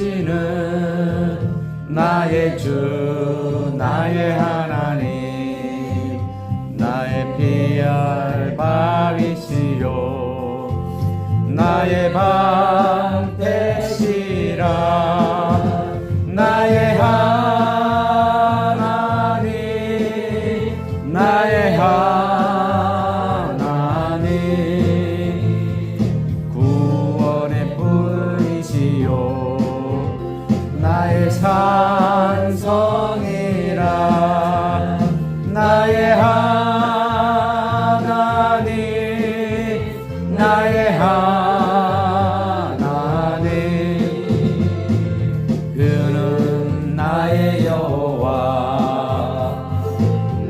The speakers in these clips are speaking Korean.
되시는 나의 주 나의 하나님 나의 피할 밥이시요 나의 방 되시라 나의 하나님 나의 하나님 구원의 뿐이시요 나의 산성이라 나의 하나님 나의 하나님 그는 나의 여호와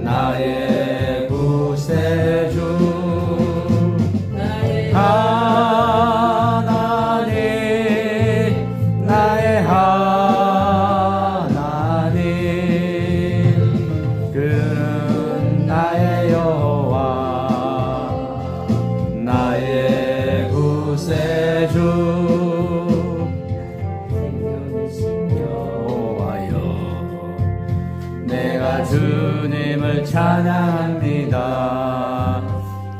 나의 구세주 나의 하나님 나의 하나님 그는 나의 여호와 나의 구세주 내가 주님을 찬양합니다.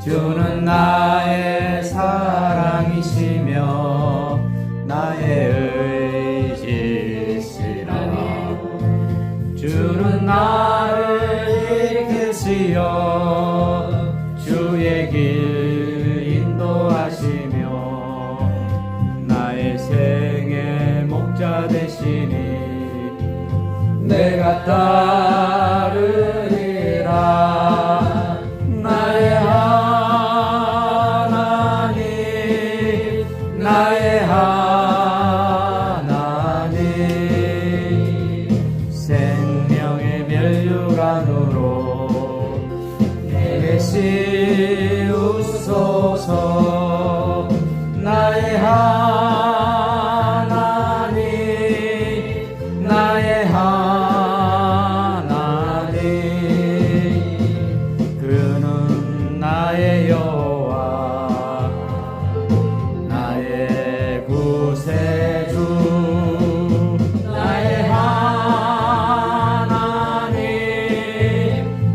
주는 나의 사랑이시며 나의 의지시라. 주는 나를 이끄시어 주의 길 인도하시며 나의 생의 목자 되시니 내가 따르리라. 나의 하나님 나의 하나님 생명의 면류관으로 내게 씌우소서. 나의 하나님 나의 하나님 그는 나의 여호와 나의 구세주 나의 하나님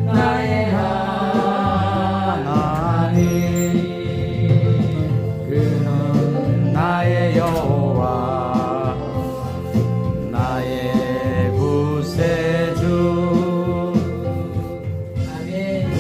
나의 하나님 그는 나의 여호와 나의 구세주. 아멘.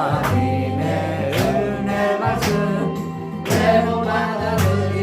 하나님의 은혜 말씀 내몸 받아들이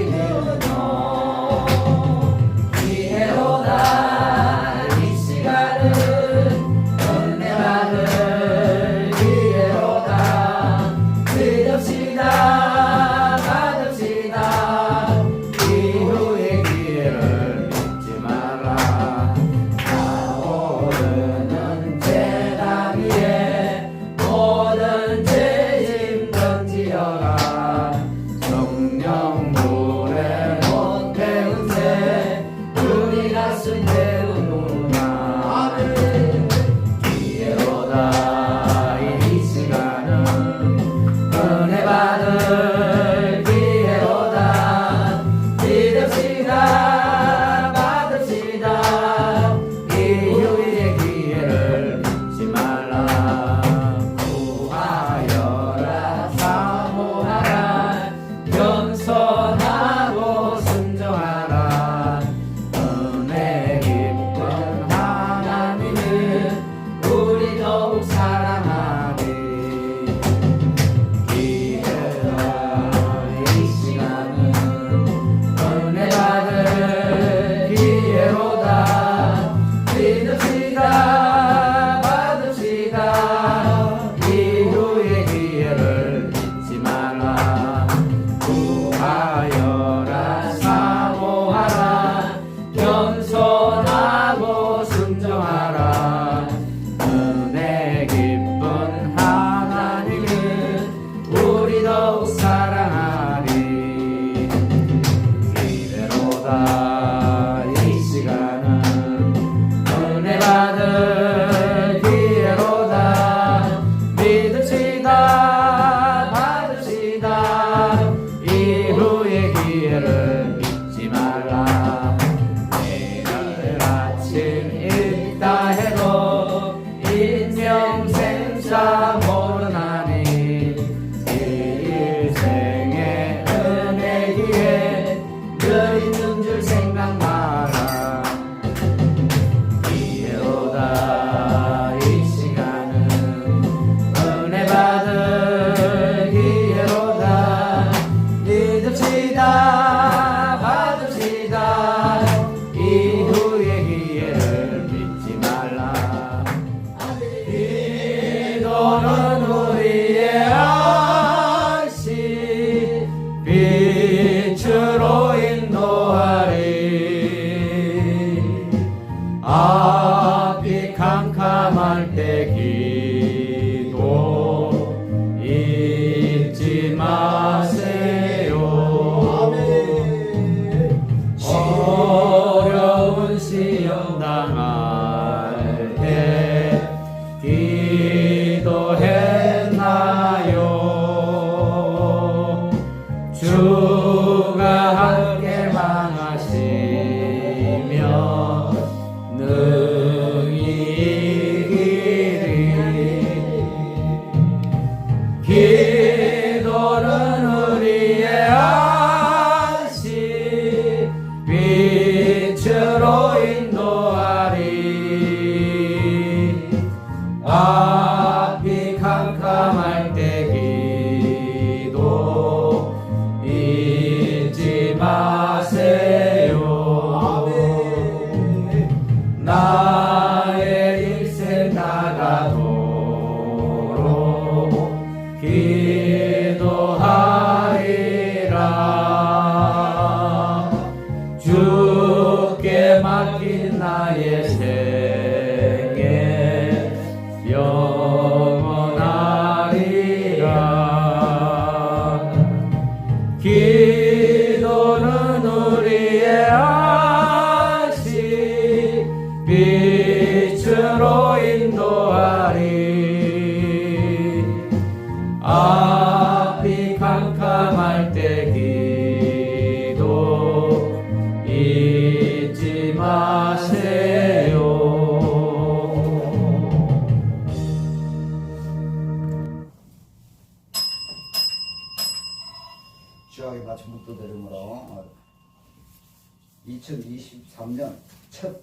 기회 늘 있는 줄 생각마라 기회로다 이 시간은 은혜 받을 기회로다 믿읍시다 받읍시다 이후의 기회를 믿지 말라 기도는 우리의 안시 빛으로 인도하리 앞이 캄캄할 때 기도 잊지 마세요 어려운 시험 당할 때 기도했나요 주가 함께 망하시며 능히 이기리 기도는 우리의 안시 빛으로 인도하리 앞이 캄캄할 때 기도 잊지 마세요 나의 일생 나가도록 기도하리라 주께 맡긴 나의 생애 영원하리라 기도는 우리의 안시 빛으로 인도하리 앞이 캄캄할 때 기도 잊지 마세요 주하게 맞춤 묵도드림으로 2023년 첫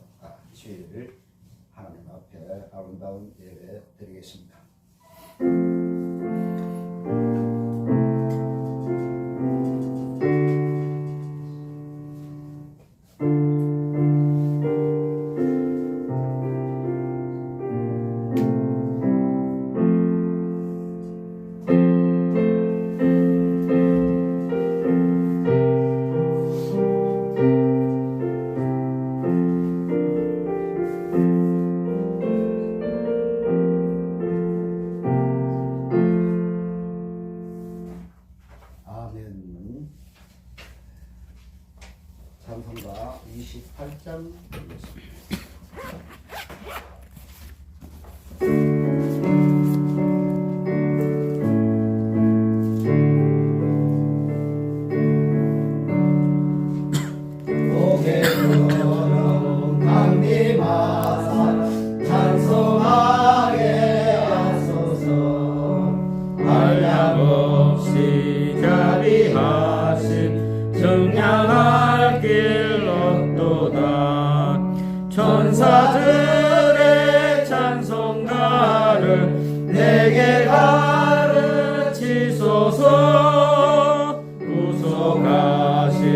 주일을 하나님 앞에 아름다운 예배 드리겠습니다. 아멘. 찬송가 28장 드리겠습니다. 고개로는 강림하사 찬송하게 하소서 한량없이 자비하신 정량할 길 얻도다 천사들의 찬송가를 내게 가르치소서 구속하신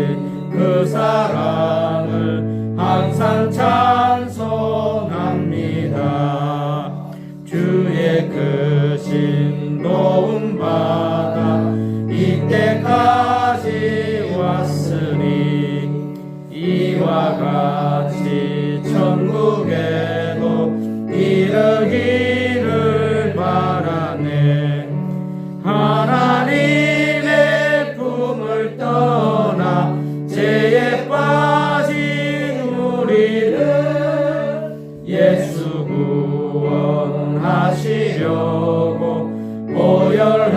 그 사랑을 항상 찬송합니다 주의 크신 도움받아 이때까지 왔으니 이와 같이 천국에도 이르기를 바라네 하나님의 품을 떠나 죄에 빠진 우리를 예수 구원하시려고 보혈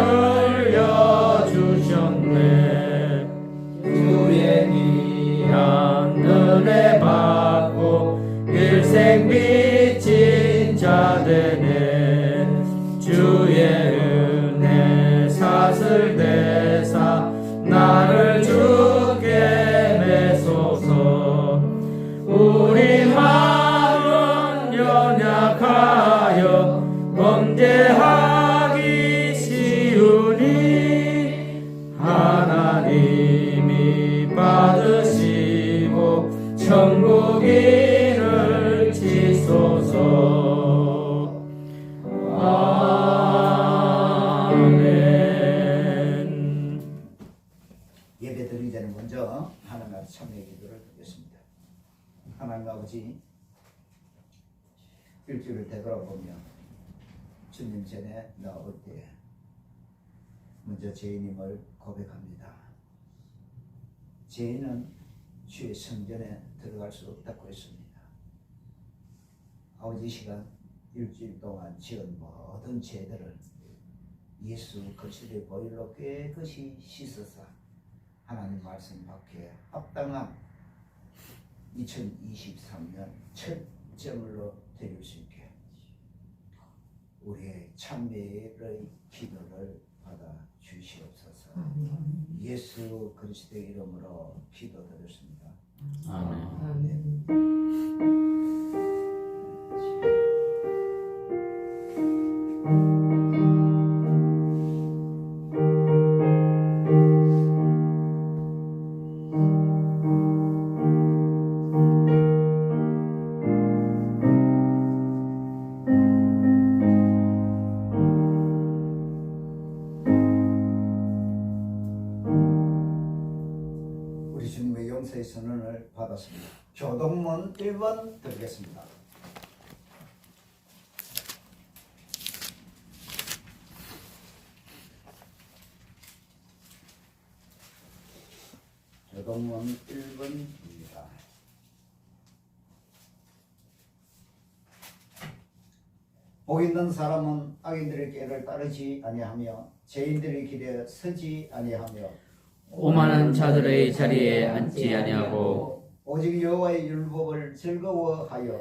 흘려주셨네 주의 귀한 은혜 받고 일생 받으시고 천국 이르치소서. 아멘. 예배 드리기 전에 먼저 하나님 앞에 참여의 기도를 드리겠습니다. 하나님 아버지, 일주일을 되돌아보며 주님 전에 나올 때 먼저 죄인임을 고백합니다. 죄인은 주의 성전에 들어갈 수 없다고 했습니다. 아버지, 이 시간 일주일 동안 지은 모든 죄들을 예수 그리스도의 보혈로 깨끗이 씻어서 하나님 말씀 밖에 합당한 2023년 첫 점으로 드릴 수 있게 우리의 참배의 기도를 받아 주시옵소서. 예수 그리스도의 이름으로 기도드렸습니다. 아멘. 우리 주님의 용서의 선언을 받았습니다. 교동문 1번 드리겠습니다. 교동문 1번입니다. 복 있는 사람은 악인들의 길을 따르지 아니하며 죄인들의 길에 서지 아니하며 오만한 자들의 자리에 앉지 아니하고 오직 여호와의 율법을 즐거워하여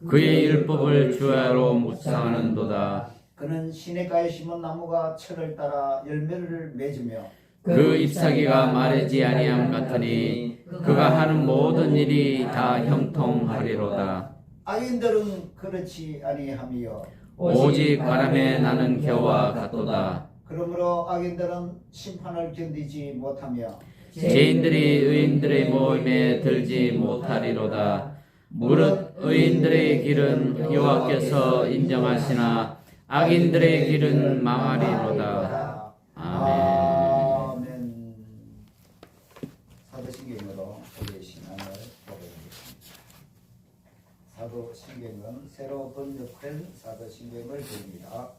그의 율법을 주야로 묵상하는도다. 그는 시냇가에 심은 나무가 철을 따라 열매를 맺으며 그 잎사귀가 마르지 아니함 같으니 그가 하는 모든 일이 다 형통하리로다. 악인들은 그렇지 아니하며 오직 바람에 나는 겨와 같도다. 그러므로 악인들은 심판을 견디지 못하며 죄인들이 의인들의 모임에 들지 못하리로다. 무릇 의인들의 길은 여호와께서 인정하시나 악인들의 길은 망하리로다. 아멘. 사도신경으로 우리의 신앙을 고백하겠습니다. 사도신경은 새로 번역된 사도신경을 드립니다.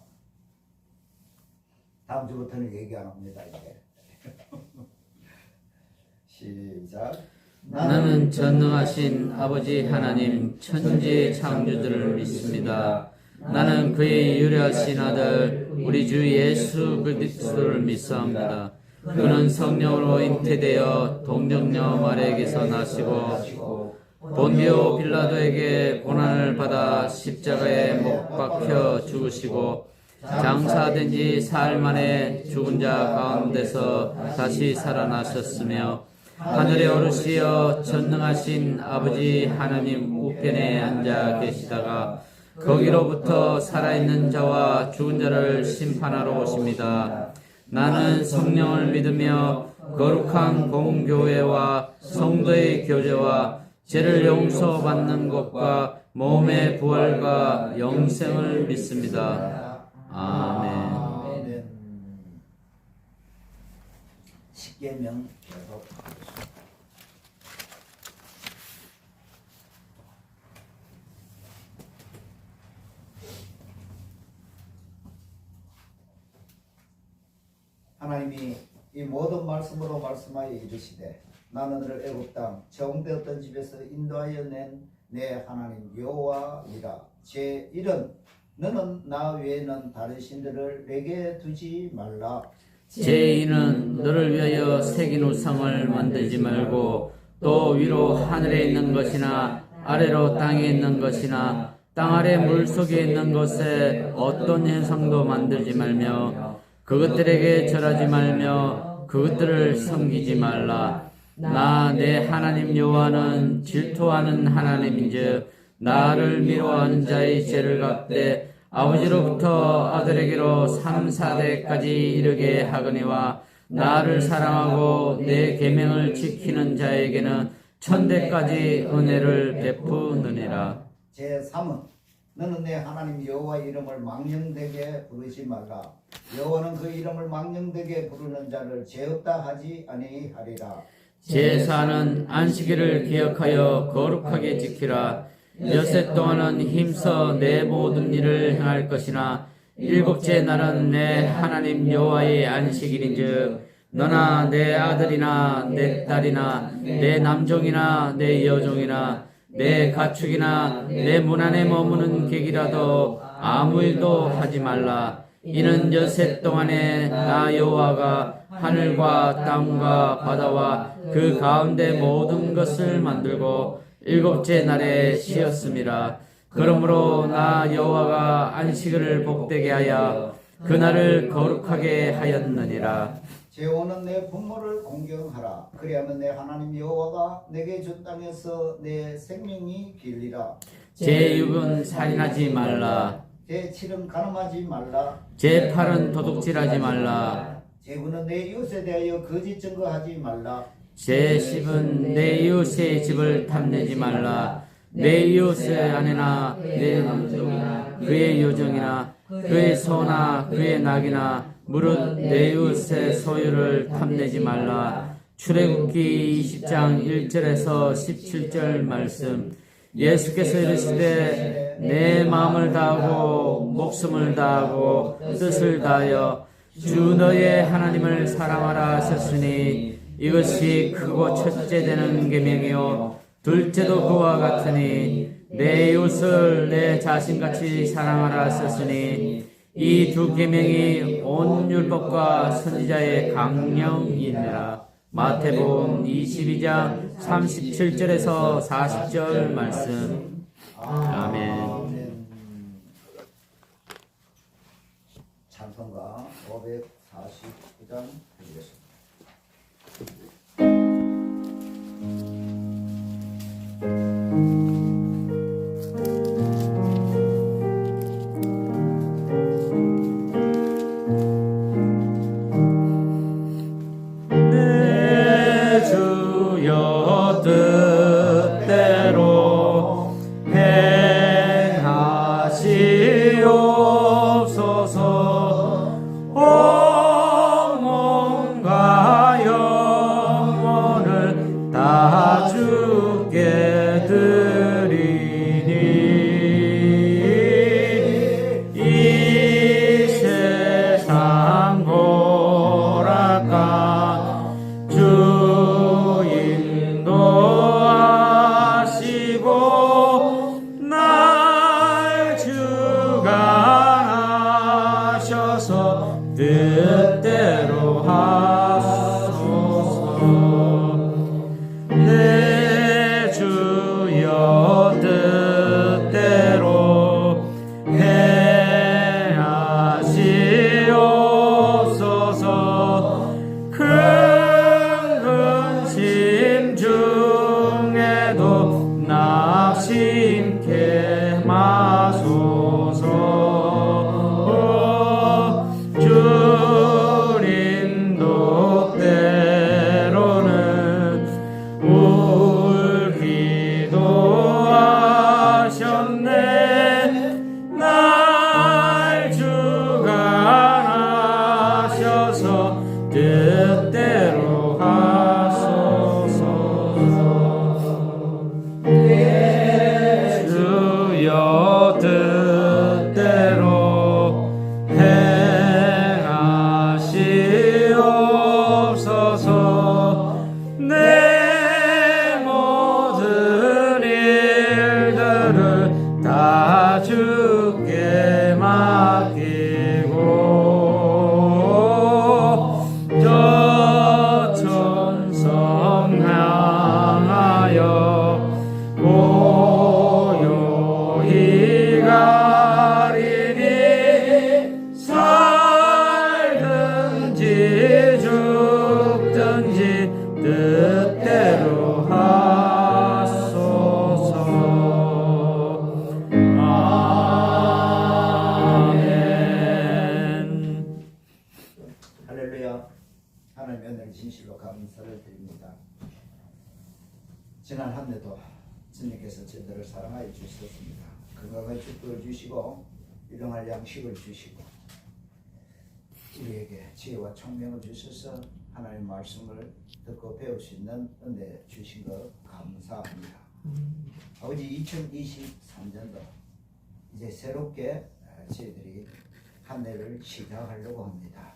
다음 주부터는 얘기 안 합니다. 이제 시작. 나는 전능하신 아버지 하나님 천지의 창조주를 믿습니다. 나는 그의 유일하신 아들 우리 주 예수 그리스도를 믿사옵니다. 그는 성령으로 잉태되어 동정녀 마리아에게서 나시고 본디오 빌라도에게 고난을 받아 십자가에 못 박혀 죽으시고 장사된 지 사흘 만에 죽은 자 가운데서 다시 살아나셨으며 하늘에 오르시어 전능하신 아버지 하나님 우편에 앉아 계시다가 거기로부터 살아있는 자와 죽은 자를 심판하러 오십니다. 나는 성령을 믿으며 거룩한 공교회와 성도의 교제와 죄를 용서받는 것과 몸의 부활과 영생을 믿습니다. 아멘. 십계명 계속 하겠습니다. 하나님이 이 모든 말씀으로 말씀하여 이르시되 나는 너를 애굽 땅 정되었던 집에서 인도하여 낸 내 하나님 여호와이라. 제1은 너는 나 외에는 다른 신들을 내게 두지 말라. 제2는 너를 위하여 새긴 우상을 만들지 말고 또 위로 하늘에 있는 것이나 아래로 땅에 있는 것이나 땅 아래 물속에 있는 것에 어떤 형상도 만들지 말며 그것들에게 절하지 말며 그것들을 섬기지 말라. 나 내 하나님 여호와는 질투하는 하나님인즉 나를 미워하는 자의 죄를 갚되 아버지로부터 아들에게로 3, 4대까지 이르게 하거니와 나를 사랑하고 내 계명을 지키는 자에게는 천대까지 은혜를 베푸느니라. 제3은 너는 내 하나님 여호와의 이름을 망령되게 부르지 말라. 여호와는 그 이름을 망령되게 부르는 자를 죄 없다 하지 아니하리라. 제4는 안식일을 기억하여 거룩하게 지키라. 엿새 동안은 힘써 내 모든 일을 행할 것이나 일곱째 날은 내 하나님 여호와의 안식일인즉 너나 내 아들이나 내 딸이나 내 남종이나 내 여종이나 내 가축이나 내 문 안에 머무는 객이라도 아무 일도 하지 말라. 이는 엿새 동안에 나 여호와가 하늘과 땅과 바다와 그 가운데 모든 것을 만들고 일곱째 날에 쉬었음이라. 그러므로 나 여호와가 안식일을 복되게 하여 그날을 거룩하게 하였느니라. 제5는 내 부모를 공경하라. 그리하면 내 하나님 여호와가 내게 준 땅에서 내 생명이 길리라. 제6은 살인하지 말라. 제7은 간음하지 말라. 제8은 도둑질하지 말라. 제9는 내 이웃에 대하여 거짓 증거하지 말라. 제10은 내 이웃의 집을 탐내지 말라. 내 이웃의 아내나 내 남종이나 그의 여종이나 그의 소나 그의 낙이나 무릇 내 이웃의 소유를 탐내지 말라. 출애굽기 20장 1절에서 17절 말씀. 예수께서 이르시되 내 마음을 다하고 목숨을 다하고 뜻을 다하여 주 너의 하나님을 사랑하라 하셨으니 이것이 크고 첫째 되는 계명이요 둘째도 그와 같으니 내 이웃을 내 자신같이 사랑하라 하셨으니 이 두 계명이 온 율법과 선지자의 강령이니라. 마태복음 22장 37절에서 40절 말씀. 아멘. 찬송가 549장 드리겠습니다. 내 주여 뜻대로 행하시옵소서. 온 몸과 영혼을 다 주께 드리니 이 세상 보랄까 주 인도하시고 날 주관하셔서 뜻대로 하소서. 내 지난 한 해도 주님께서 저희들을 사랑하여 주셨습니다. 건강한 축복을 주시고 일용할 양식을 주시고 우리에게 지혜와 총명을 주셔서 하나님의 말씀을 듣고 배울 수 있는 은혜 주신 것 감사합니다. 아버지 2023년도 이제 새롭게 저희들이 한 해를 시작하려고 합니다.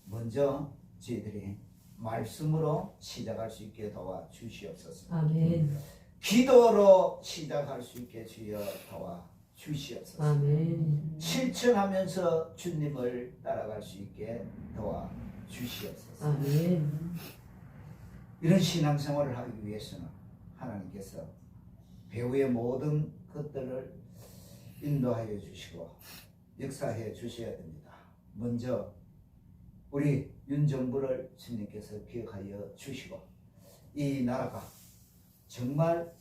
먼저 저희들이 말씀으로 시작할 수 있게 도와주시옵소서. 아멘. 기도로 시작할 수 있게 주여 도와주시옵소서. 아멘. 실천하면서 주님을 따라갈 수 있게 도와주시옵소서. 아멘. 이런 신앙생활을 하기 위해서는 하나님께서 배후의 모든 것들을 인도하여 주시고 역사해 주셔야 됩니다. 먼저 우리 윤 정부를 주님께서 기억하여 주시고 이 나라가 정말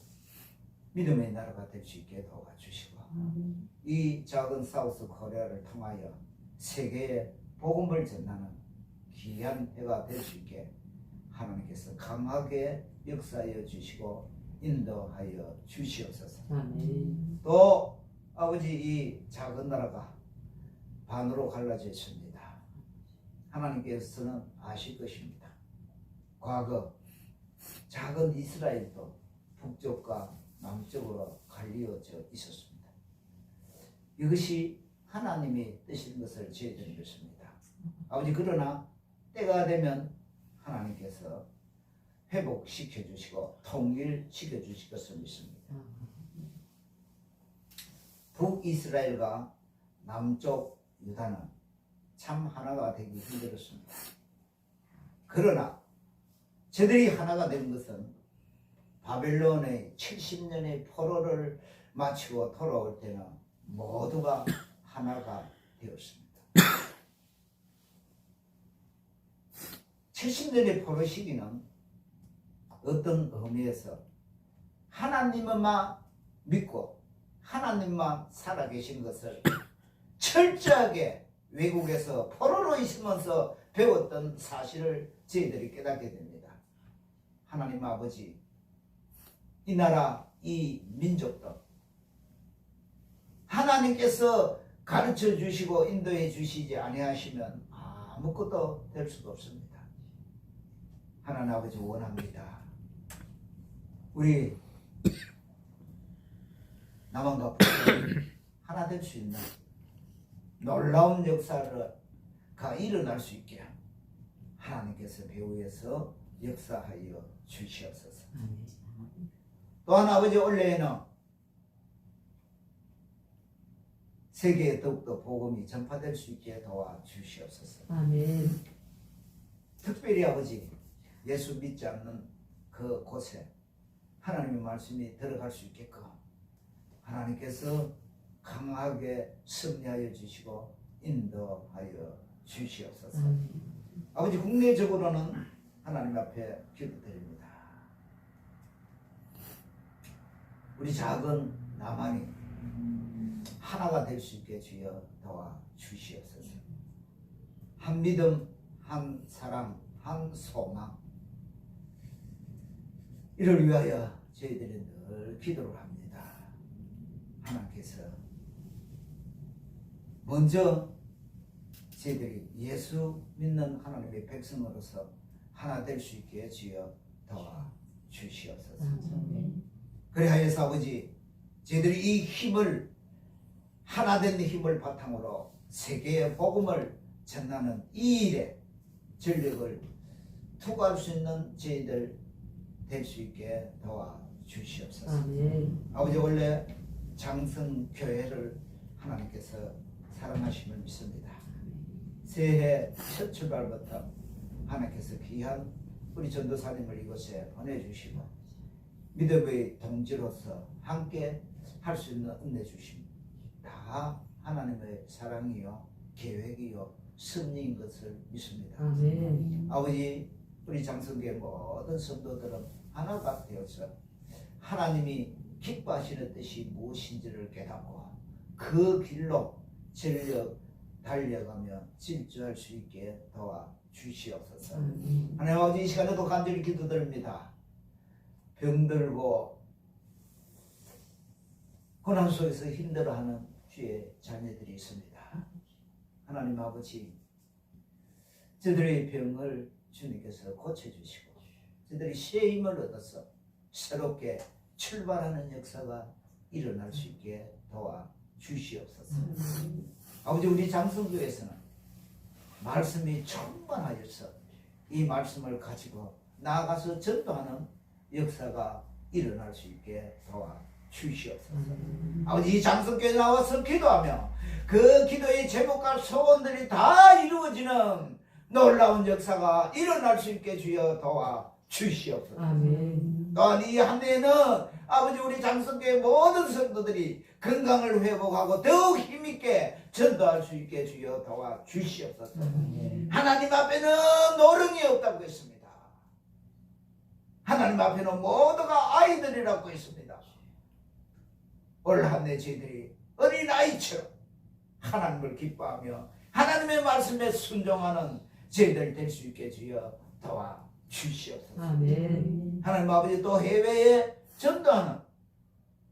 믿음의 나라가 될 수 있게 도와주시고 이 작은 사우스 코리아를 통하여 세계에 복음을 전하는 귀한 해가 될 수 있게 하나님께서 강하게 역사하여 주시고 인도하여 주시옵소서. 아멘. 또 아버지 이 작은 나라가 반으로 갈라져 있습니다. 하나님께서는 아실 것입니다. 과거 작은 이스라엘도 북쪽과 남쪽으로 갈리어져 있었습니다. 이것이 하나님이 뜻인 것을 저희들은 믿습니다. 아버지 그러나 때가 되면 하나님께서 회복시켜 주시고 통일시켜 주실 것을 믿습니다. 북이스라엘과 남쪽 유다는 참 하나가 되기 힘들었습니다. 그러나 저들이 하나가 된 것은 바벨론의 70년의 포로를 마치고 돌아올 때는 모두가 하나가 되었습니다. 70년의 포로 시기는 어떤 의미에서 하나님만 믿고 하나님만 살아계신 것을 철저하게 외국에서 포로로 있으면서 배웠던 사실을 저희들이 깨닫게 됩니다. 하나님 아버지, 이 나라, 이 민족도 하나님께서 가르쳐 주시고 인도해 주시지 아니하시면 아무것도 될 수가 없습니다. 하나님 아버지 원합니다. 우리 남한과 북한이 하나 될 수 있는 놀라운 역사가 일어날 수 있게 하나님께서 배후에서 역사하여 주시옵소서. 또한 아버지 올해에는 세계에 더욱더 복음이 전파될 수 있게 도와주시옵소서. 아멘. 특별히 아버지 예수 믿지 않는 그 곳에 하나님의 말씀이 들어갈 수 있게끔 하나님께서 강하게 승리하여 주시고 인도하여 주시옵소서. 아버지 국내적으로는 하나님 앞에 기도드립니다. 우리 작은 남한이 하나가 될 수 있게 주여 도와주시옵소서. 한 믿음, 한 사랑, 한 소망, 이를 위하여 저희들이 늘 기도를 합니다. 하나님께서 먼저 저희들이 예수 믿는 하나님의 백성으로서 하나 될 수 있게 주여 도와주시옵소서. 그래하여서 아버지 저희들이 이 힘을 하나 된 힘을 바탕으로 세계의 복음을 전하는 이 일에 전력을 투구할 수 있는 저희들 될 수 있게 도와주시옵소서. 아멘. 아버지 원래 장성교회를 하나님께서 사랑하심을 믿습니다. 새해 첫 출발부터 하나님께서 귀한 우리 전도사님을 이곳에 보내주시고 믿음의 동지로서 함께 할 수 있는 은혜 주심 다 하나님의 사랑이요 계획이요 섭리인 것을 믿습니다. 아멘. 아버지 우리 장성교회 모든 성도들은 하나가 되어서 하나님이 기뻐하시는 뜻이 무엇인지를 깨닫고 그 길로 전력 달려가며 질주할 수 있게 도와주시옵소서. 하나님 아버지 이 시간에도 간절히 기도드립니다. 병들고 고난 속에서 힘들어하는 주의 자녀들이 있습니다. 하나님 아버지, 저들의 병을 주님께서 고쳐주시고 저들이 새 힘을 얻어서 새롭게 출발하는 역사가 일어날 수 있게 도와 주시옵소서. 아버지, 우리 장성교회에서는 말씀이 충만하여서 이 말씀을 가지고 나아가서 전도하는 역사가 일어날 수 있게 도와 주시옵소서. 아버지, 이 장성교회에 나와서 기도하며 그 기도의 제목과 소원들이 다 이루어지는 놀라운 역사가 일어날 수 있게 주여 도와 주시옵소서. 아멘. 또한 이 한 해에는 아버지, 우리 장성교회 모든 성도들이 건강을 회복하고 더욱 힘있게 전도할 수 있게 주여 도와 주시옵소서. 하나님 앞에는 노름이 없다고 했습니다. 하나님 앞에는 모두가 아이들이라고 했습니다. 올 한 해 저희들이 어린아이처럼 하나님을 기뻐하며 하나님의 말씀에 순종하는 저희들 될 수 있게 주여 도와 주시옵소서. 아멘. 하나님 아버지, 또 해외에 전도하는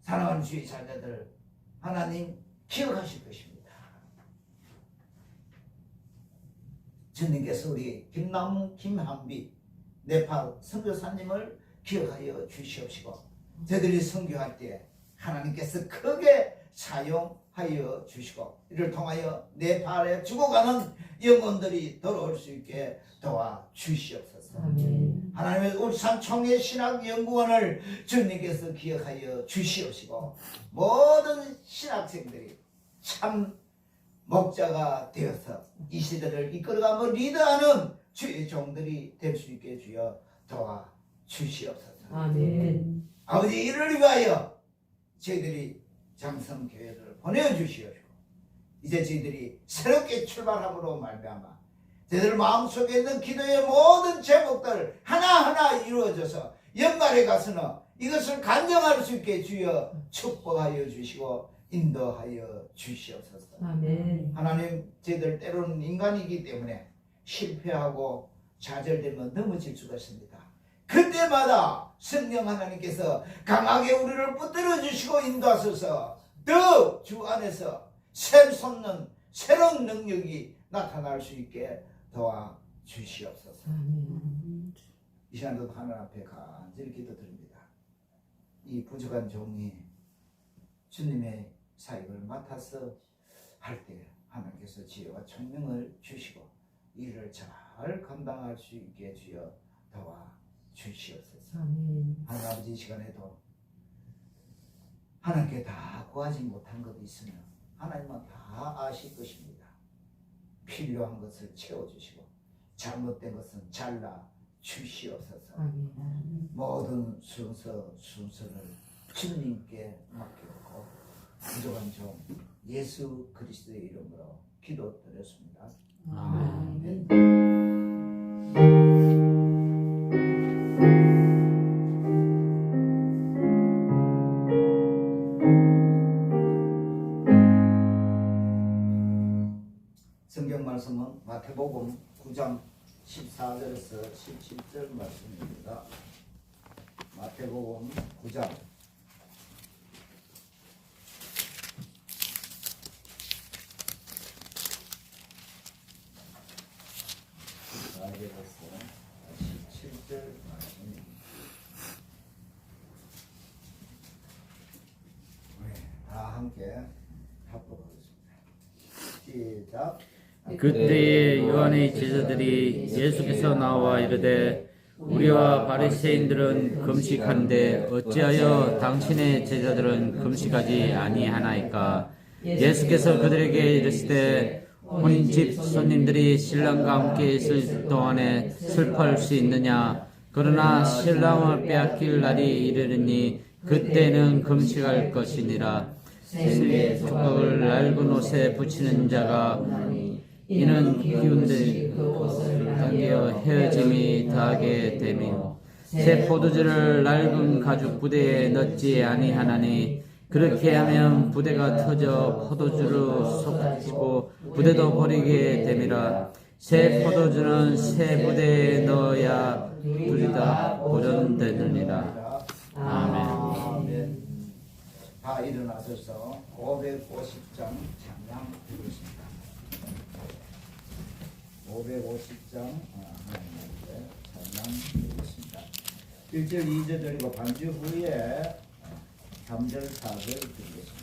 사랑하는 주의 자녀들 하나님 기억하실 것입니다. 주님께서 우리 김남무, 김한비, 네팔 선교사님을 기억하여 주시옵시고 저들이 선교할 때 하나님께서 크게 사용하여 주시고 이를 통하여 네팔에 죽어가는 영혼들이 돌아올 수 있게 도와 주시옵소서. 아멘. 하나님의 울산 총회 신학연구원을 주님께서 기억하여 주시옵시고 모든 신학생들이 참 목자가 되어서 이 시대를 이끌어가며 리드하는 주의 종들이 될 수 있게 주여 도와 주시옵소서. 아멘. 아버지, 이를 위하여 저희들이 장성교회를 보내주시옵시고 이제 저희들이 새롭게 출발함으로 말미암아 저희들 마음속에 있는 기도의 모든 제목들 하나하나 이루어져서 연말에 가서는 이것을 간증할 수 있게 주여 축복하여 주시고 인도하여 주시옵소서. 아멘. 하나님, 저희들 때로는 인간이기 때문에 실패하고 좌절되면 넘어질 수가 있습니다. 그때마다 성령 하나님께서 강하게 우리를 붙들어 주시고 인도하셔서 더 주 안에서 샘솟는 새로운 능력이 나타날 수 있게 도와 주시옵소서. 아멘. 이 시간도 하늘 앞에 간절히 기도드립니다. 이 부족한 종이 주님의 사역을 맡아서 할 때 하나님께서 지혜와 총명을 주시고 이를 잘 감당할 수 있게 주여 도와 주시옵소서. 아멘. 하나님 아버지, 이 시간에도 하나님께 다 구하지 못한 것도 있으면 하나님은 다 아실 것입니다. 필요한 것을 채워주시고 잘못된 것은 잘라 주시옵소서. 아멘. 모든 순서를 주님께 맡겨놓고 부족한 종 예수 그리스도의 이름으로 기도드렸습니다. 아멘. 성경 말씀은 마태복음 9장 14절에서 17절 말씀입니다. 마태복음 9장 14절에서 17절 말씀입니다. 다 함께 합독하겠습니다. 시작. 그때에 요한의 제자들이 예수께서 나와 이르되 우리와 바리새인들은 금식하는데 어찌하여 당신의 제자들은 금식하지 아니하나이까? 예수께서 그들에게 이르시되 혼인집 손님들이 신랑과 함께 있을 동안에 슬퍼할 수 있느냐? 그러나 신랑을 빼앗길 날이 이르리니 그때는 금식할 것이니라. 새 조각을 낡은 옷에 붙이는 자가 이는 기운들 당겨 헤어짐이 더하게 되며 새 포도주를 낡은 가죽 부대에 넣지 아니하나니 그렇게 하면 부대가 터져 포도주로 쏟아지고 부대도 버리게 됨이라. 새 포도주는 새 부대에 넣어야 둘이 다 보존되느니라. 다 일어나셔서 550장 찬양 드리겠습니다. 550장 하나님께 찬양 드리겠습니다. 1절 2절 드리고 반주 후에 3절 4절 드리겠습니다.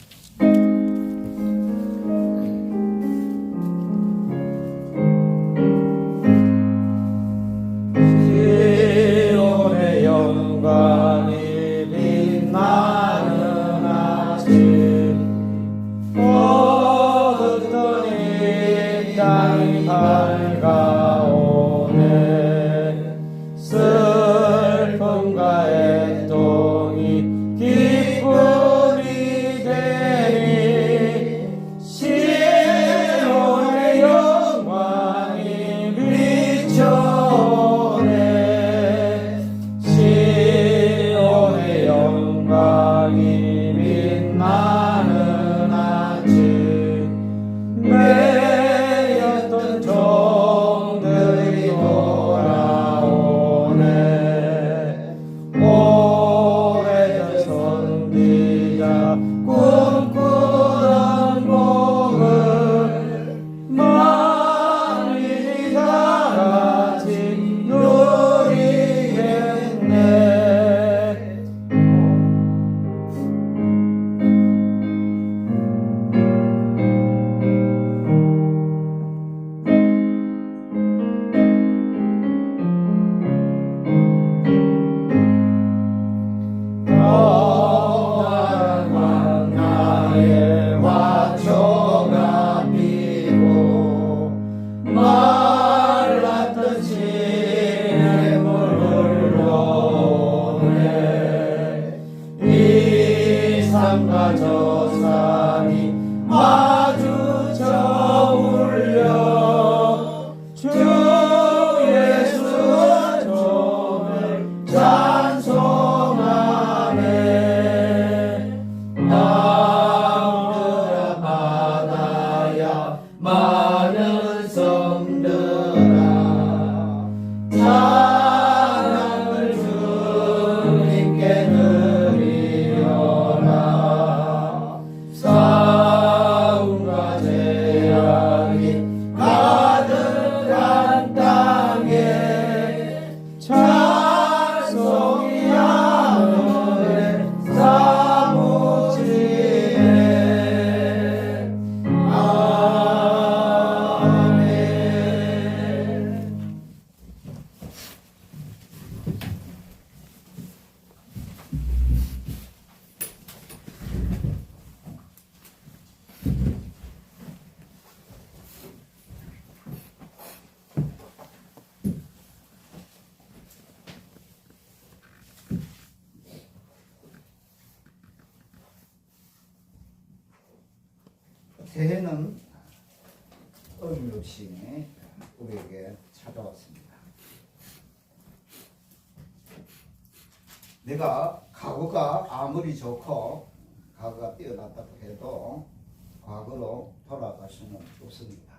시온의 영광이 빛나는 아침 어둡던 이 땅이 밝아오네 슬픔과 애통이 기쁨이 되니 시온의 영광이 비춰오네 시온의 영광이 빛나는 아침 매였던 종들이 돌아오네 오래전 선지자 꿈꾸던 복을 만민이 다같이 누리겠네 떠난 광야에 화초가 피고 말랐던 시냇물 흘러오네 이 산과 저 산이 마주쳐 울려 주 예수의 종을 찬송하네 마음들아 바다야 많은 성들아 찬양을 주님께 드리려라 싸움과 재앙이 가득한 땅에 찬송이 하늘에 사무치네 아멘. 새해는 어김없이 우리에게 찾아왔습니다. 내가 과거가 아무리 좋고 과거가 뛰어났다고 해도 과거로 돌아갈 수는 없습니다.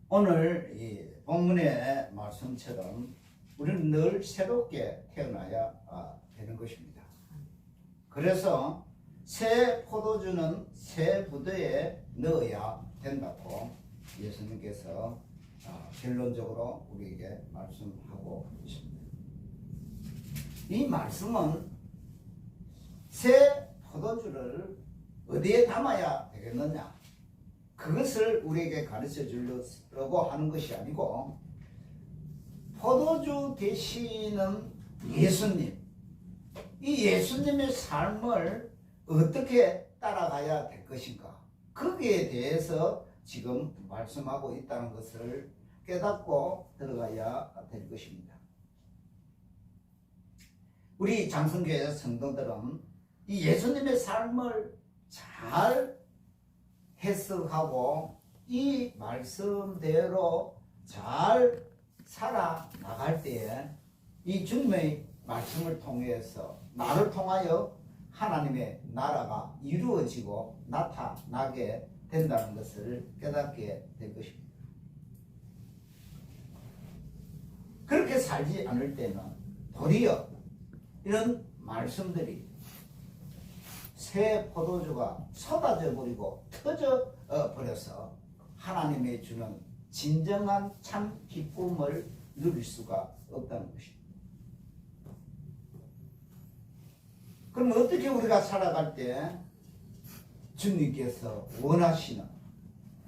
오늘 이 본문의 말씀처럼 우리는 늘 새롭게 태어나야 되는 것입니다. 그래서 새 포도주는 새 부대에 넣어야 된다고 예수님께서 결론적으로 우리에게 말씀하고 있습니다. 이 말씀은 새 포도주를 어디에 담아야 되겠느냐, 그것을 우리에게 가르쳐 주려고 하는 것이 아니고, 포도주 되시는 예수님, 이 예수님의 삶을 어떻게 따라가야 될 것인가, 거기에 대해서 지금 말씀하고 있다는 것을 깨닫고 들어가야 될 것입니다. 우리 장성교회 성도들은 이 예수님의 삶을 잘 해석하고 이 말씀대로 잘 살아나갈 때에 이 주님의 말씀을 통해서 나를 통하여 하나님의 나라가 이루어지고 나타나게 된다는 것을 깨닫게 될 것입니다. 그렇게 살지 않을 때는 도리어 이런 말씀들이 새 포도주가 쏟아져 버리고 터져 버려서 하나님의 주는 진정한 참 기쁨을 누릴 수가 없다는 것입니다. 그럼 어떻게 우리가 살아갈 때 주님께서 원하시는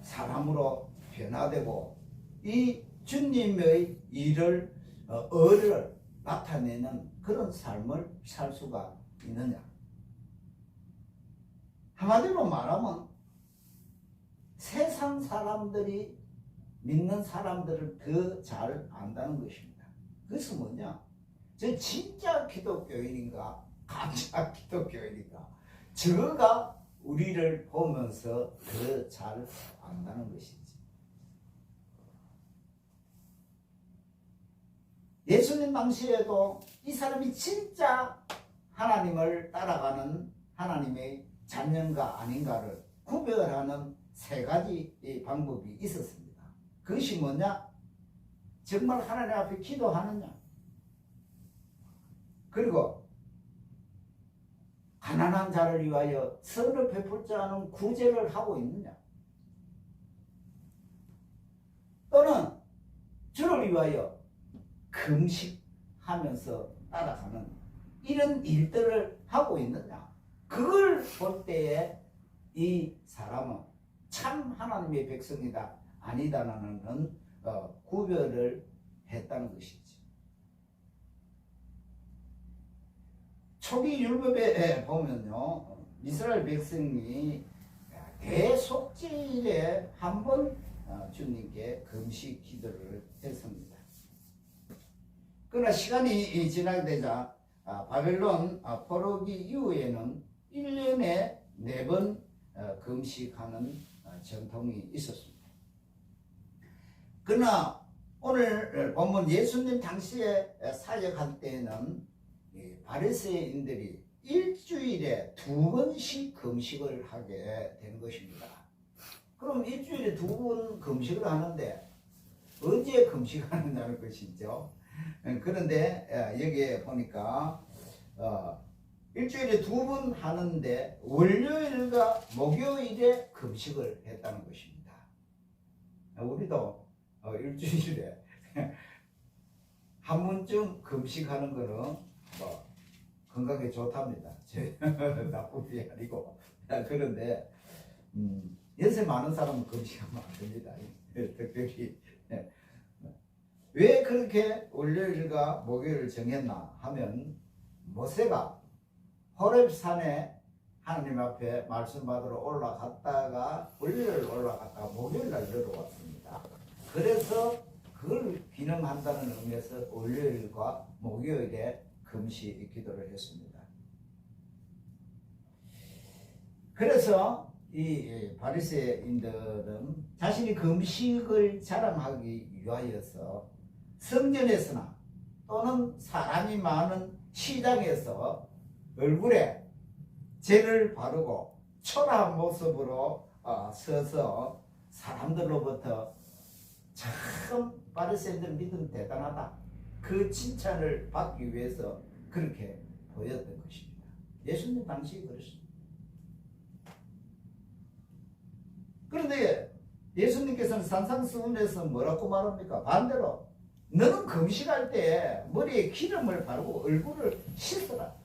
사람으로 변화되고 이 주님의 일을 의를 나타내는 그런 삶을 살 수가 있느냐? 한마디로 말하면 세상 사람들이 믿는 사람들을 더 잘 안다는 것입니다. 그것은 뭐냐? 저 진짜 기독교인인가 가짜 기독교인인가 저가 우리를 보면서 더 잘 안다는 것이지. 예수님 당시에도 이 사람이 진짜 하나님을 따라가는 하나님의 자녀인가 아닌가를 구별하는 세 가지 방법이 있었습니다. 그것이 뭐냐? 정말 하나님 앞에 기도하느냐? 그리고 가난한 자를 위하여 선을 베풀지 않은 구제를 하고 있느냐? 또는 주를 위하여 금식하면서 따라가는 이런 일들을 하고 있느냐? 그걸 볼 때에 이 사람은 참 하나님의 백성이다 아니다라는 구별을 했다는 것이지. 초기 율법에 보면요, 이스라엘 백성이 대속죄일에 한 번 주님께 금식 기도를 했습니다. 그러나 시간이 지나게 되자 바벨론 포로기 이후에는 1년에 4번 금식하는 전통이 있었습니다. 그러나 오늘 본문 예수님 당시에 사역할 때에는 바리새인들이 일주일에 2번씩 금식을 하게 된 것입니다. 그럼 일주일에 2번 금식을 하는데 언제 금식하느냐는 것이죠. 그런데 여기에 보니까 일주일에 2번 하는데 월요일과 목요일에 금식을 했다는 것입니다. 우리도 일주일에 한 번쯤 금식하는 거는 건강에 좋답니다. 나쁜 게 아니고. 그런데 연세 많은 사람은 금식하면 안 됩니다. 특별히 왜 그렇게 월요일과 목요일을 정했나 하면 모세가 호렙산에 하나님 앞에 말씀 받으러 올라갔다가 월요일 올라갔다가 목요일 날 내려왔습니다. 그래서 그걸 기념한다는 의미에서 월요일과 목요일에 금식 기도를 했습니다. 그래서 이 바리새인들은 자신이 금식을 자랑하기 위하여서 성전에서나 또는 사람이 많은 시장에서 얼굴에 젤을 바르고 초라한 모습으로 서서 사람들로부터 참 바리새인들 믿음 대단하다, 그 칭찬을 받기 위해서 그렇게 보였던 것입니다. 예수님 당시에 그랬습니다. 그런데 예수님께서는 산상수훈에서 뭐라고 말합니까? 반대로 너는 금식할 때 머리에 기름을 바르고 얼굴을 씻어라.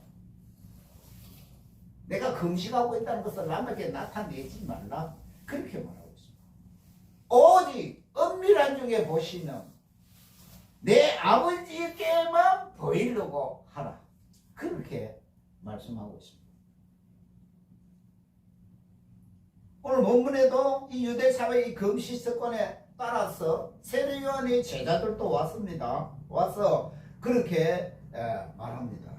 내가 금식하고 있다는 것을 남에게 나타내지 말라. 그렇게 말하고 있습니다. 오직 은밀한 중에 보시는 내 아버지께만 보이려고 하라. 그렇게 말씀하고 있습니다. 오늘 본문에도 이 유대 사회의 금식 습관에 따라서 세례 요한의 제자들도 왔습니다. 와서 그렇게 말합니다.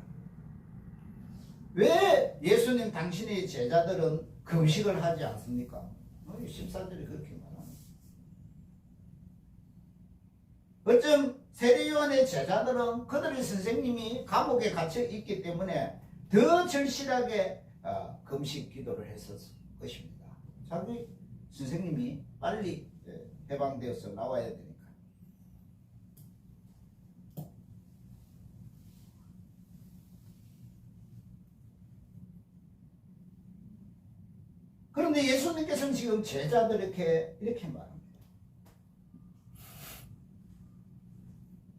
왜 예수님 당신의 제자들은 금식을 하지 않습니까? 14절이 그렇게 말합니다. 어쩜 세례 요한의 제자들은 그들의 선생님이 감옥에 갇혀 있기 때문에 더 절실하게 금식 기도를 했었을 것입니다. 자기 선생님이 빨리 해방되어서 나와야 되니까. 그런데 예수님께서는 지금 제자들에게 이렇게 말합니다.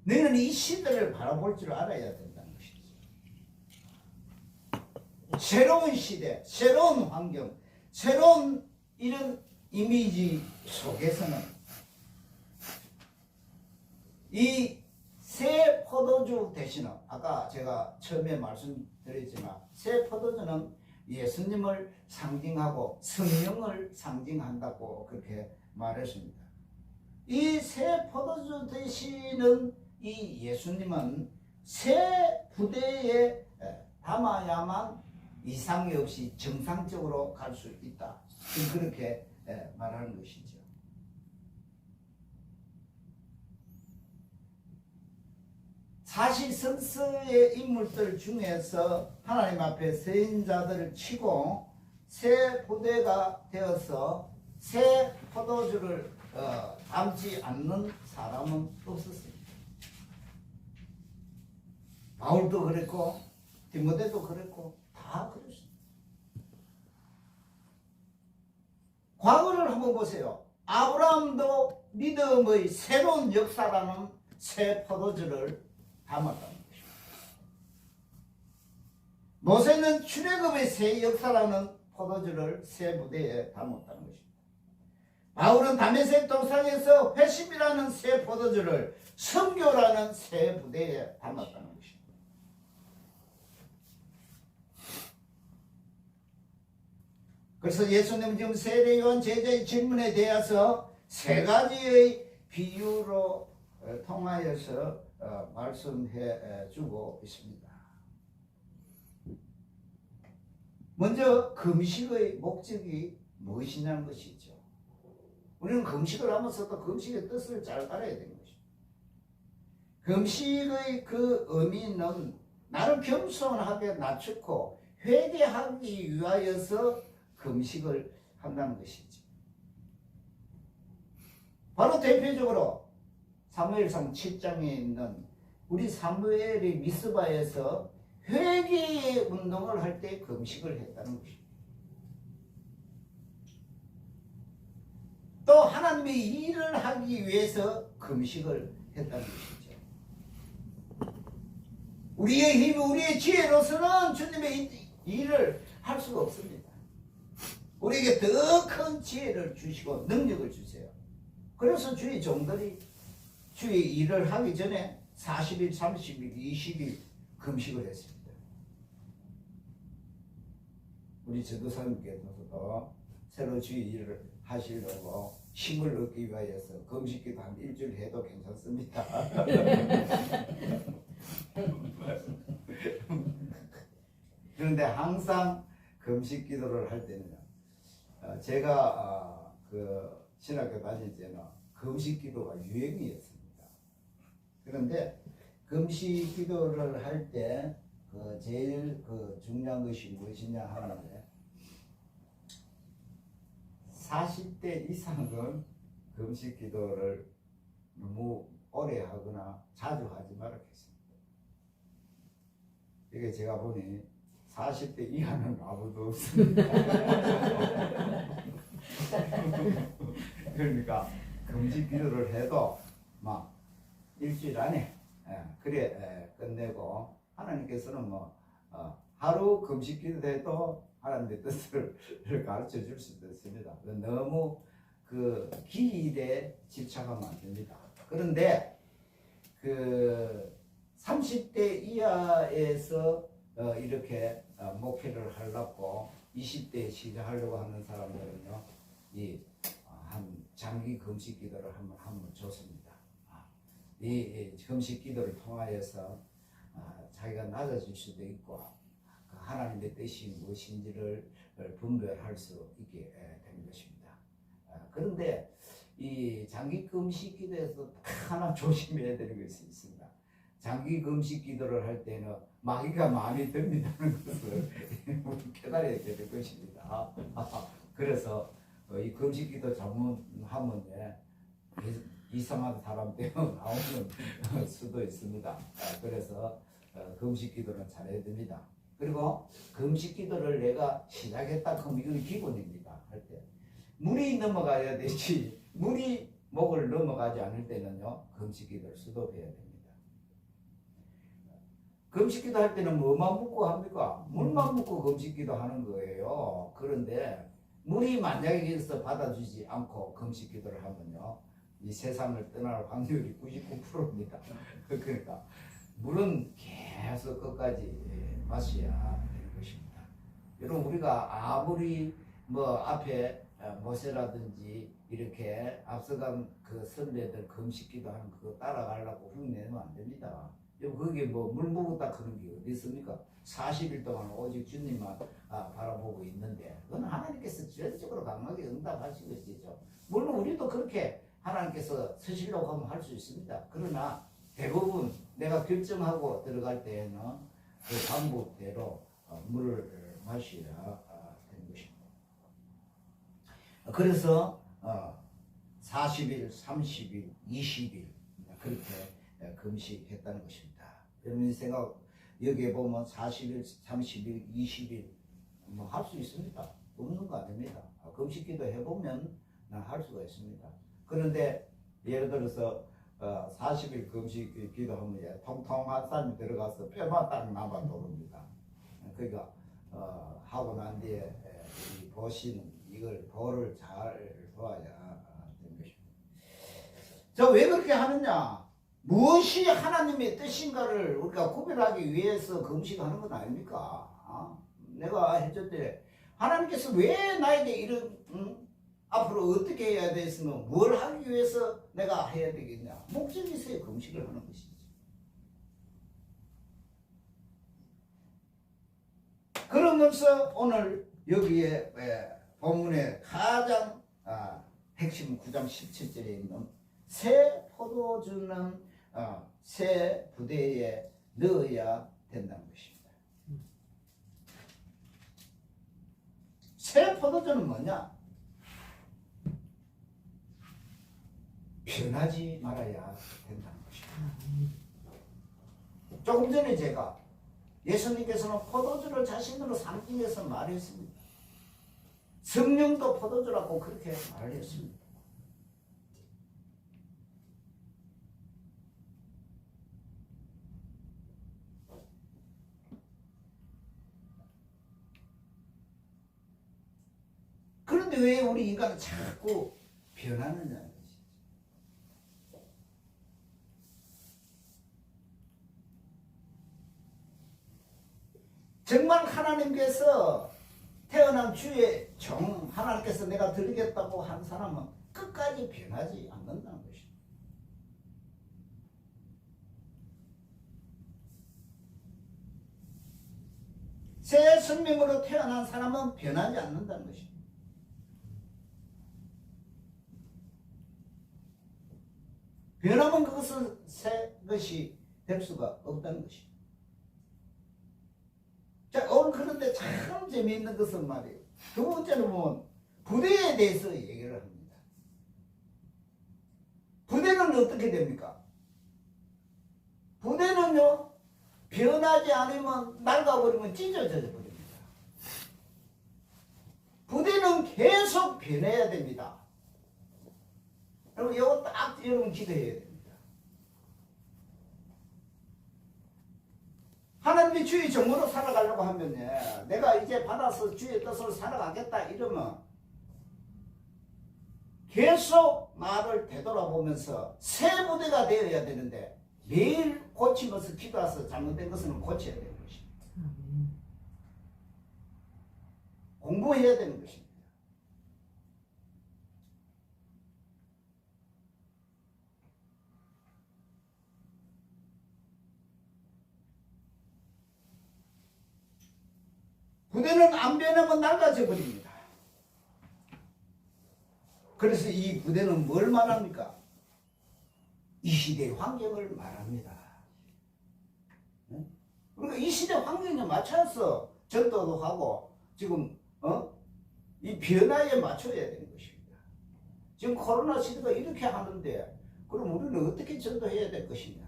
너희는 이 시대를 바라볼 줄 알아야 된다는 것이죠. 새로운 시대, 새로운 환경, 새로운 이런 이미지 속에서는 이 새 포도주 대신은 아까 제가 처음에 말씀드렸지만 새 포도주는 예수님을 상징하고 성령을 상징한다고 그렇게 말했습니다. 이 새 포도주 되시는 이 예수님은 새 부대에 담아야만 이상이 없이 정상적으로 갈 수 있다. 그렇게 말하는 것이죠. 사실 성서의 인물들 중에서 하나님 앞에 새 인자들을 치고 새 부대가 되어서 새 포도주를 담지 않는 사람은 없었습니다. 바울도 그랬고 디모데도 그랬고 다 그랬습니다. 과거를 한번 보세요. 아브라함도 믿음의 새로운 역사라는 새 포도주를 담았다는 것입니다. 모세는 출애굽의 새 역사라는 포도주를 새 부대에 담았다는 것입니다. 바울은 다메섹 도상에서 회심이라는 새 포도주를 선교라는 새 부대에 담았다는 것입니다. 그래서 예수님은 지금 세례요한 제자의 질문에 대해서 세 가지의 비유로 통하여서 말씀해 주고 있습니다. 먼저 금식의 목적이 무엇이냐는 것이죠. 우리는 금식을 하면서도 금식의 뜻을 잘 알아야 되는 것입니다. 금식의 그 의미는 나를 겸손하게 낮추고 회개하기 위하여서 금식을 한다는 것이죠. 바로 대표적으로 사무엘상 7장에 있는 우리 사무엘이 미스바에서 회개의 운동을 할 때 금식을 했다는 것입니다. 또 하나님의 일을 하기 위해서 금식을 했다는 것이죠. 우리의 힘, 우리의 지혜로서는 주님의 일을 할 수가 없습니다. 우리에게 더 큰 지혜를 주시고 능력을 주세요. 그래서 주의 종들이 주의 일을 하기 전에 40일, 30일, 20일 금식을 했습니다. 우리 전도사님께서도 새로 주의 일을 하시려고 힘을 얻기 위하여서 금식기도 한 일주일 해도 괜찮습니다. 그런데 항상 금식 기도를 할 때는 제가 그 신학교 다닐 때는 금식 기도가 유행이었습니다. 그런데 금식 기도를 할 때 제일 중요한 것이 무엇이냐 하는데 40대 이상은 금식 기도를 너무 오래 하거나 자주 하지 말았겠습니다. 이게 제가 보니 40대 이하는 아무도 없습니다. 그러니까 금식 기도를 해도 막 일주일 안에 그래 끝내고 하나님께서는 하루 금식 기도해도 하나님의 뜻을 가르쳐 줄 수도 있습니다. 너무 그 기일에 집착하면 안 됩니다. 그런데 그 30대 이하에서 이렇게 목회를 하려고 20대에 시작하려고 하는 사람들은요, 한 장기 금식 기도를 하면 좋습니다. 이 금식 기도를 통하여서 자기가 낮아질 수도 있고 하나님의 뜻이 무엇인지를 분별할 수 있게 되는 것입니다. 그런데 이 장기 금식 기도에서 하나 조심해야 되는 것이 있습니다. 장기 금식 기도를 할 때는 마귀가 마음에 듭니다는 것을 깨달아야 될 것입니다. 그래서 이 금식 기도 잘못하면 이상한 사람 때문에 나오는 수도 있습니다. 그래서 금식 기도는 잘해야 됩니다. 그리고 금식 기도를 내가 시작했다 그러면 이건 기본입니다. 할 때. 물이 넘어가야 되지 물이 목을 넘어가지 않을 때는요 금식 기도를 수도해야 됩니다. 금식 기도 할 때는 뭐만 묻고 합니까? 물만 묻고 금식 기도 하는 거예요. 그런데 물이 만약에 여기서 받아주지 않고 금식 기도를 하면요 이 세상을 떠날 확률이 99%입니다. 그러니까 물은 계속 끝까지 마셔야 되는 것입니다. 여러분 우리가 아무리 뭐 앞에 모세라든지 이렇게 앞서간 그 선배들 금식기도 하는 그거 따라가려고 흉내내면 안 됩니다. 여러분 거기에 뭐 물 먹었다 그런 게 어디 있습니까? 40일 동안 오직 주님만 바라보고 있는데 그건 하나님께서 절대적으로 강하게 응답하신 것이죠. 물론 우리도 그렇게 하나님께서 서시려고 하면 할 수 있습니다. 그러나 대부분 내가 결정하고 들어갈 때에는 그 방법대로 물을 마셔야 되는 것입니다. 그래서 40일, 30일, 20일 그렇게 금식했다는 것입니다. 여러분 생각 여기에 보면 40일, 30일, 20일 뭐 할 수 있습니다. 없는 거 아닙니다. 금식기도 해보면 할 수가 있습니다. 그런데 예를 들어서 40일 금식 기도하면 통통한 쌀이 들어가서 뼈만 딱 남아 도릅니다. 그러니까 하고 난 뒤에 이 보시는 이걸 보를 잘 봐야 되는 것입니다. 자, 왜 그렇게 하느냐? 무엇이 하나님의 뜻인가를 우리가 구별하기 위해서 금식하는 건 아닙니까? 내가 해줬대. 하나님께서 왜 나에게 이런 앞으로 어떻게 해야 되겠으면 뭘 하기 위해서 내가 해야 되겠냐? 목적이 있어야 금식을 하는 것이지. 그러면서 오늘 여기에 본문의 가장 핵심 9장 17절에 있는 새 포도주는 새 부대에 넣어야 된다는 것입니다. 새 포도주는 뭐냐? 변하지 말아야 된다는 것입니다. 조금 전에 제가 예수님께서는 포도주를 자신으로 상징해서 말했습니다. 성령도 포도주라고 그렇게 말했습니다. 그런데 왜 우리 인간은 자꾸 변하느냐? 정말 하나님께서 태어난 주의 종 하나님께서 내가 드리겠다고 한 사람은 끝까지 변하지 않는다는 것입니다. 새 생명으로 태어난 사람은 변하지 않는다는 것입니다. 변하면 그것은 새 것이 될 수가 없다는 것입니다. 자, 오늘 그런데 참 재미있는 것은 말이에요. 두 번째는 보면 부대에 대해서 얘기를 합니다. 부대는 어떻게 됩니까? 부대는요, 변하지 않으면 낡아버리면 찢어져 버립니다. 부대는 계속 변해야 됩니다. 여러분, 이거 딱 여러분 기도해야 됩니다. 하나님이 주의 종으로 살아가려고 하면 내가 이제 받아서 주의 뜻으로 살아가겠다 이러면 계속 나를 되돌아보면서 새 부대가 되어야 되는데 매일 고치면서 기도해서 잘못된 것은 고쳐야 되는 것입니다. 공부해야 되는 것입니다. 부대는 안 변하면 낡아져 버립니다. 그래서 이 부대는 뭘 말합니까? 이 시대의 환경을 말합니다. 그러니까 이 시대 환경에 맞춰서 전도도 하고 지금 이 변화에 맞춰야 되는 것입니다. 지금 코로나 시대가 이렇게 하는데 그럼 우리는 어떻게 전도해야 될 것이냐?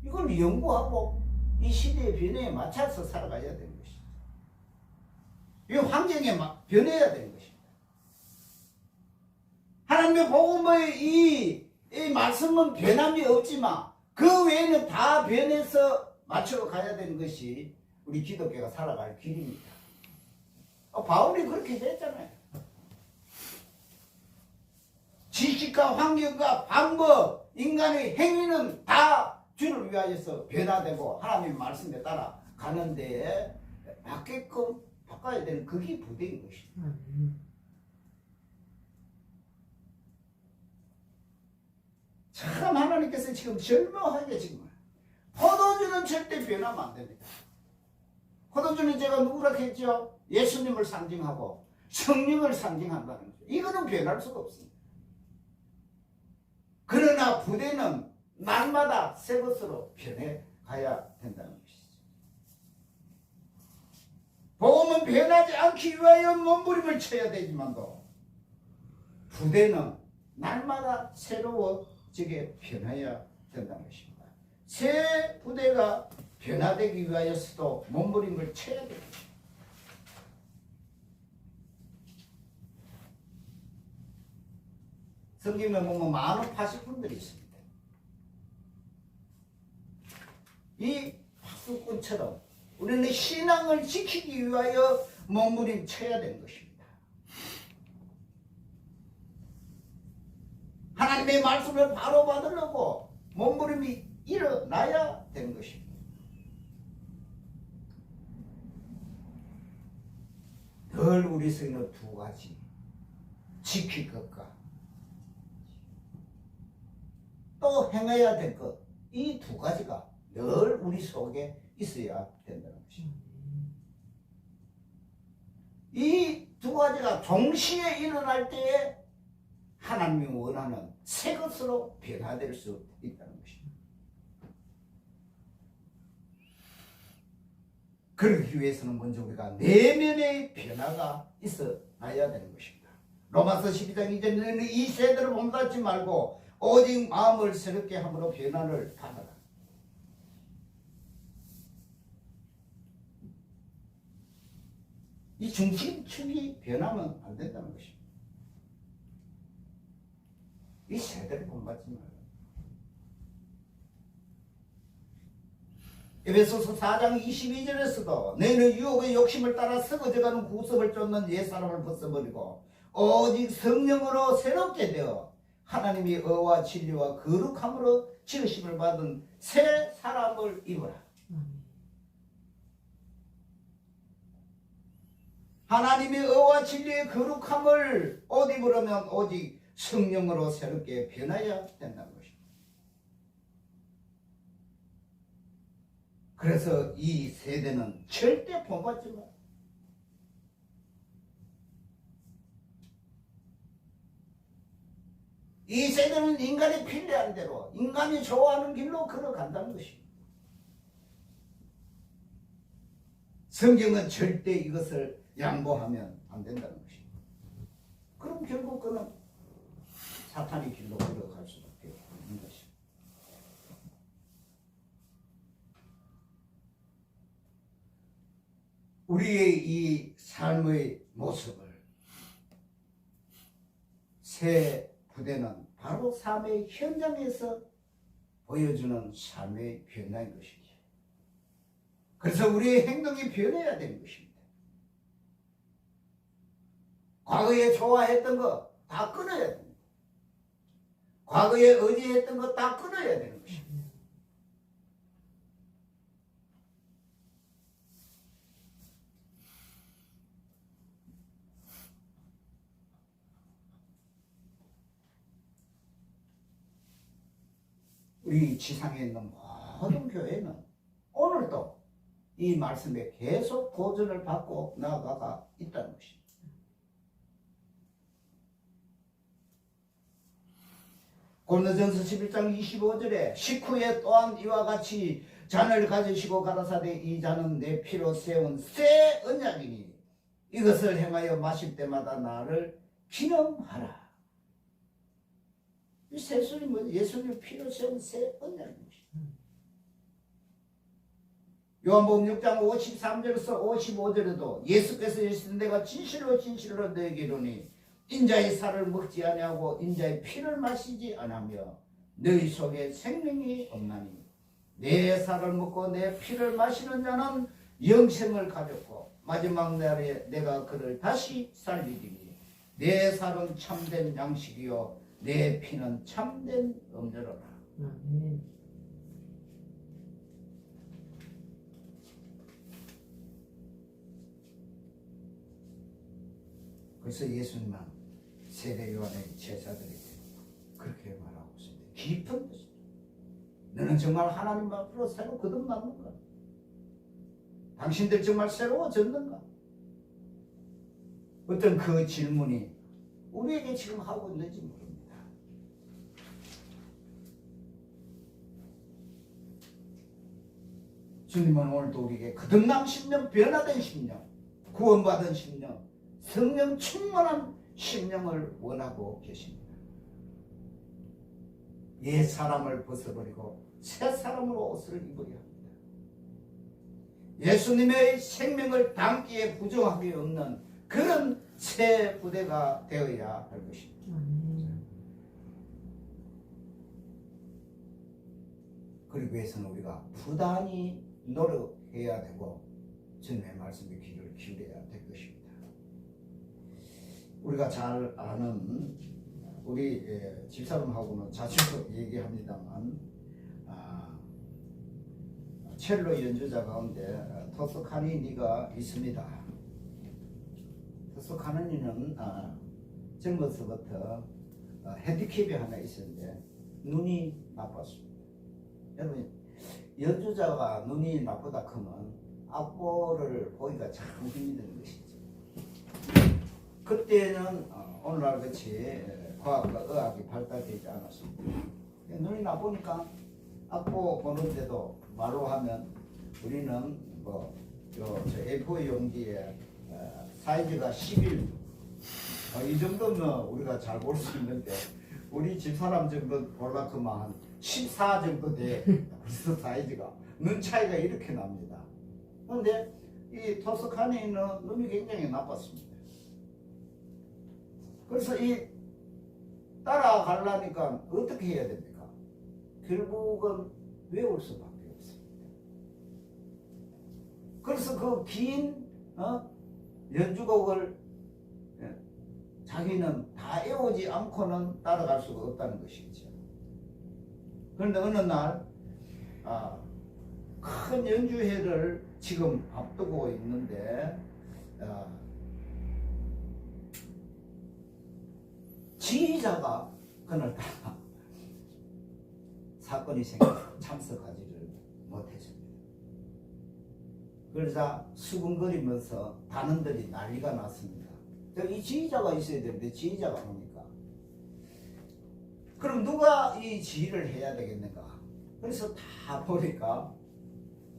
이걸 연구하고 이 시대의 변화에 맞춰서 살아가야 되는 것이죠. 이 환경에 막 변해야 되는 것입니다. 하나님의 복음의 이 말씀은 변함이 없지만 그 외에는 다 변해서 맞춰 가야 되는 것이 우리 기독교가 살아갈 길입니다. 바울이 그렇게 했잖아요. 지식과 환경과 방법, 인간의 행위는 다 주를 위하여서 변화되고 하나님의 말씀에 따라 가는데 맞게끔 바꿔야 되는 그게 부대인 것입니다. 참 하나님께서 지금 절묘하게 지금 포도주는 절대 변하면 안 됩니다. 포도주는 제가 누구라 했죠? 예수님을 상징하고 성령을 상징한다는 거죠. 이거는 변할 수가 없습니다. 그러나 부대는 날마다 새 것으로 변해 가야 된다는 것이죠. 복음은 변하지 않기 위하여 몸부림을 쳐야 되지만도 부대는 날마다 새로워지게 변해야 된다는 것입니다. 새 부대가 변화되기 위하여서도 몸부림을 쳐야 됩니다. 성경에 보면 많은 파수꾼들이 있습니다. 이 파수꾼처럼 우리는 신앙을 지키기 위하여 몸부림 쳐야 되는 것입니다. 하나님의 말씀을 바로 받으려고 몸부림이 일어나야 되는 것입니다. 늘 우리 속에는 두 가지, 지킬 것과 또 행해야 될 것, 이 두 가지가 늘 우리 속에 있어야 된다는 것입니다. 이 두 가지가 동시에 일어날 때에 하나님이 원하는 새 것으로 변화될 수 있다는 것입니다. 그러기 위해서는 먼저 우리가 내면의 변화가 있어야 되는 것입니다. 로마서 12장 이제는 이 세대를 본받지 말고 오직 마음을 새롭게 함으로 변화를 받아라. 이 중심축이 변하면 안 된다는 것입니다. 이 세대를 본받지 말라. 에베소서 4장 22절에서도 너희는 유혹의 욕심을 따라 썩어져가는 구습을 쫓는 옛사람을 벗어버리고 오직 성령으로 새롭게 되어 하나님의 의와 진리와 거룩함으로 지으심을 받은 새 사람을 입어라. 하나님의 의와 진리의 거룩함을 옷 입으려면 오직 성령으로 새롭게 변해야 된다는 것입니다. 그래서 이 세대는 절대 본받지 마. 이 세대는 인간이 필요한 대로 인간이 좋아하는 길로 걸어간다는 것입니다. 성경은 절대 이것을 양보하면 안 된다는 것입니다. 그럼 결국 그는 사탄의 길로 걸어갈 수밖에 없는 것입니다. 우리의 이 삶의 모습을 새 부대는 바로 삶의 현장에서 보여주는 삶의 변화인 것이죠. 그래서 우리의 행동이 변해야 되는 것입니다. 과거에 좋아했던 거 다 끊어야 됩니다. 과거에 의지했던 거 다 끊어야 되는 것입니다. 우리 지상에 있는 모든 교회는 오늘도 이 말씀에 계속 도전을 받고 나아가 있다는 것입니다. 고린도전서 11장 25절에 식후에 또한 이와 같이 잔을 가지시고 가라사대 이 잔은 내 피로 세운 새 언약이니 이것을 행하여 마실 때마다 나를 기념하라. 이 새술이 뭐지? 예수님 피로 세운 새 언약입니다. 요한복음 6장 53절에서 55절에도 예수께서 이르시되 내가 진실로 진실로 너에게 이르노니 인자의 살을 먹지 아니하고 인자의 피를 마시지 아니하며 너희 속에 생명이 없나니 내 살을 먹고 내 피를 마시는 자는 영생을 가졌고 마지막 날에 내가 그를 다시 살리리니 내 살은 참된 양식이요 내 피는 참된 음료로라. 아멘. 그래서 예수님은 세례 요한의 제자들에게 그렇게 말하고 있습니다. 깊은 뜻입니다. 너는 정말 하나님 앞으로 새로 거듭났는가? 당신들 정말 새로워졌는가? 어떤 그 질문이 우리에게 지금 하고 있는지 모릅니다. 주님은 오늘도 우리에게 거듭난 심령, 변화된 심령, 구원받은 심령, 성령 충만한 심령을 원하고 계십니다. 옛 사람을 벗어버리고 새 사람으로 옷을 입어야 합니다. 예수님의 생명을 담기에 부족함이 없는 그런 새 부대가 되어야 할 것입니다. 아멘. 그러기 위해서는 우리가 부단히 노력해야 되고 주님의 말씀에 귀를 기울여야 될 것입니다. 우리가 잘 아는 우리 집사람하고는 자주 얘기합니다만 첼로 연주자 가운데 토스카니니가 있습니다. 토스카니니는 젊어서부터 핸디캡이 하나 있었는데 눈이 나빴습니다. 여러분 연주자가 눈이 나쁘다 하면 악보를 보기가 참 힘이 드는 것이죠. 그때는 오늘날 같이 과학과 의학이 발달되지 않았습니다. 눈이 나쁘니까 악보 보는데도 말로 하면 우리는 저 A4 용지에 사이즈가 11 이 정도면 우리가 잘 볼 수 있는데 우리 집사람 정도 볼라크만 한 14 정도 돼. 벌써 사이즈가 눈 차이가 이렇게 납니다. 그런데 이 토스카니는 눈이 굉장히 나빴습니다. 그래서 이 따라가려니까 어떻게 해야 됩니까? 결국은 외울 수밖에 없습니다. 그래서 그 긴 연주곡을 자기는 다 외우지 않고는 따라갈 수가 없다는 것이죠. 그런데 어느 날 큰 연주회를 지금 앞두고 있는데 지휘자가 그날따라 사건이 생겨 참석하지를 못했습니다. 그러자 수근거리면서 단원들이 난리가 났습니다. 이 지휘자가 있어야 되는데 지휘자가 뭡니까? 그럼 누가 이 지휘를 해야 되겠는가? 그래서 다 보니까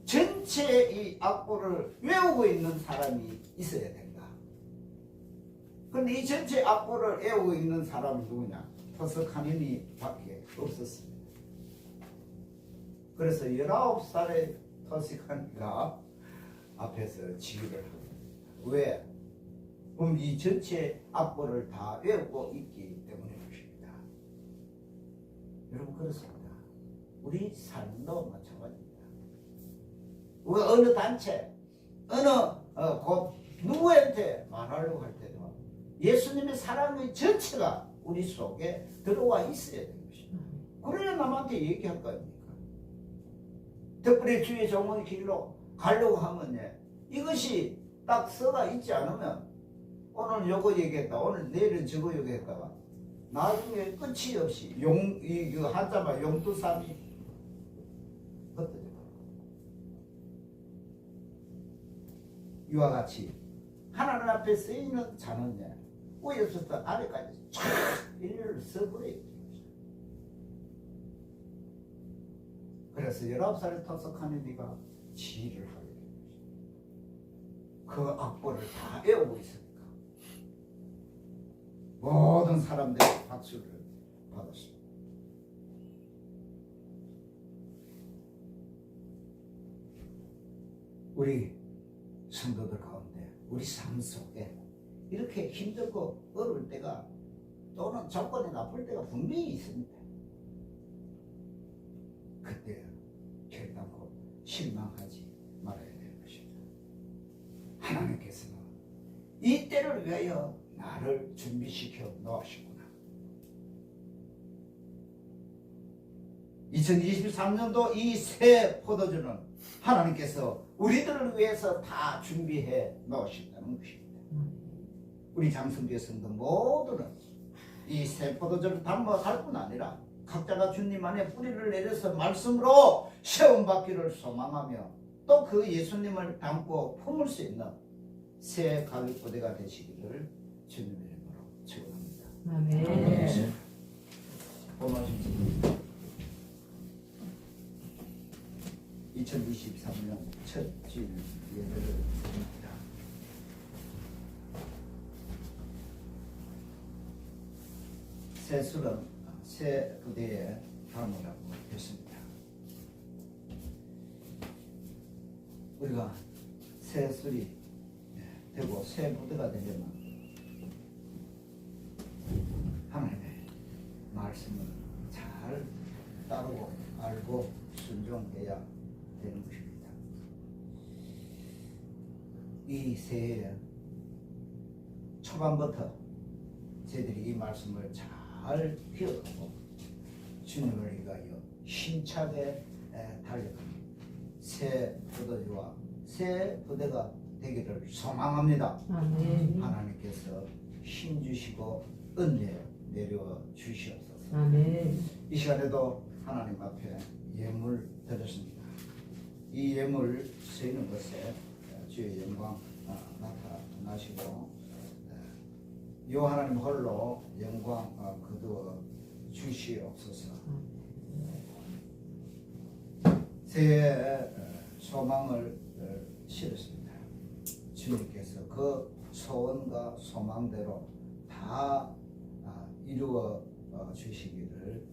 전체 이 악보를 외우고 있는 사람이 있어야 된다. 그런데 이 전체 악보를 외우고 있는 사람이 누구냐? 토스카니니 밖에 없었습니다. 그래서 19살의 토스카니가 앞에서 지휘를 합니다. 왜? 그럼 이 전체 악보를 다 외우고 있기 때문에 그렇습니다. 여러분 그렇습니다. 우리 삶도 마찬가지입니다. 우리가 어느 단체, 어느 곳 누구한테 말하려고 할 때도 예수님의 사랑의 전체가 우리 속에 들어와 있어야 되는 것입니다. 그래야 남한테 얘기할 거 아닙니까? 특별히 주의 종의 길로 가려고 하면 이것이 딱 써가 있지 않으면 오늘 요거 얘기했다, 오늘 내일은 저거 얘기했다가 나중에 끝이 없이 이 한자만 용두삼이 흩어져. 이와 같이 하나님 앞에 쓰이는 자는 위에서부터 아래까지 쫙 일일을 써버려야 됩니다. 그래서 19살에 토스카니 네가 지휘를 하게 됩니다. 그 악보를 다 외우고 있으니까 모든 사람들이 박수를 받았습니다. 우리 성도들 가운데 우리 삶 속에 이렇게 힘들고 어려울 때가 또는 조건이 나쁠 때가 분명히 있습니다. 그때 결단코 실망하지 말아야 될 것입니다. 하나님께서는 이 때를 위하여 나를 준비시켜 놓으셨구나. 2023년도 이 새 포도주는 하나님께서 우리들을 위해서 다 준비해 놓으셨다는 것입니다. 우리 장성교회 성도 모두는 이 새 포도주를 담아갈 뿐 아니라 각자가 주님 안에 뿌리를 내려서 말씀으로 시험받기를 소망하며 또 그 예수님을 담고 품을 수 있는 새 가위포대가 되시기를 주님의 이름으로 축원합니다. 아멘. 고맙습니다. 2023년 첫 주일 예배를 드립니다. 새 술은 새 부대의 향이라고 했습니다. 우리가 새 술이 되고 새 부대가 되려면 하나님의 말씀을 잘 따르고 알고 순종해야 되는 것입니다. 이 새해 초반부터 저희들이 이 말씀을 잘 기억하고 주님을 위하여 힘차게 달려가는 새 포도주와 새 부대가 되기를 소망합니다. 아멘. 하나님께서 힘 주시고 은혜 내려 주시옵소서. 아멘. 이 시간에도 하나님 앞에 예물 드렸습니다. 이 예물 쓰이는 것에 주의 영광 나타나시고 요 하나님 홀로 영광 거두어 주시옵소서. 새해 소망을 실었습니다. 주님께서 그 소원과 소망대로 다 이루어 주시기를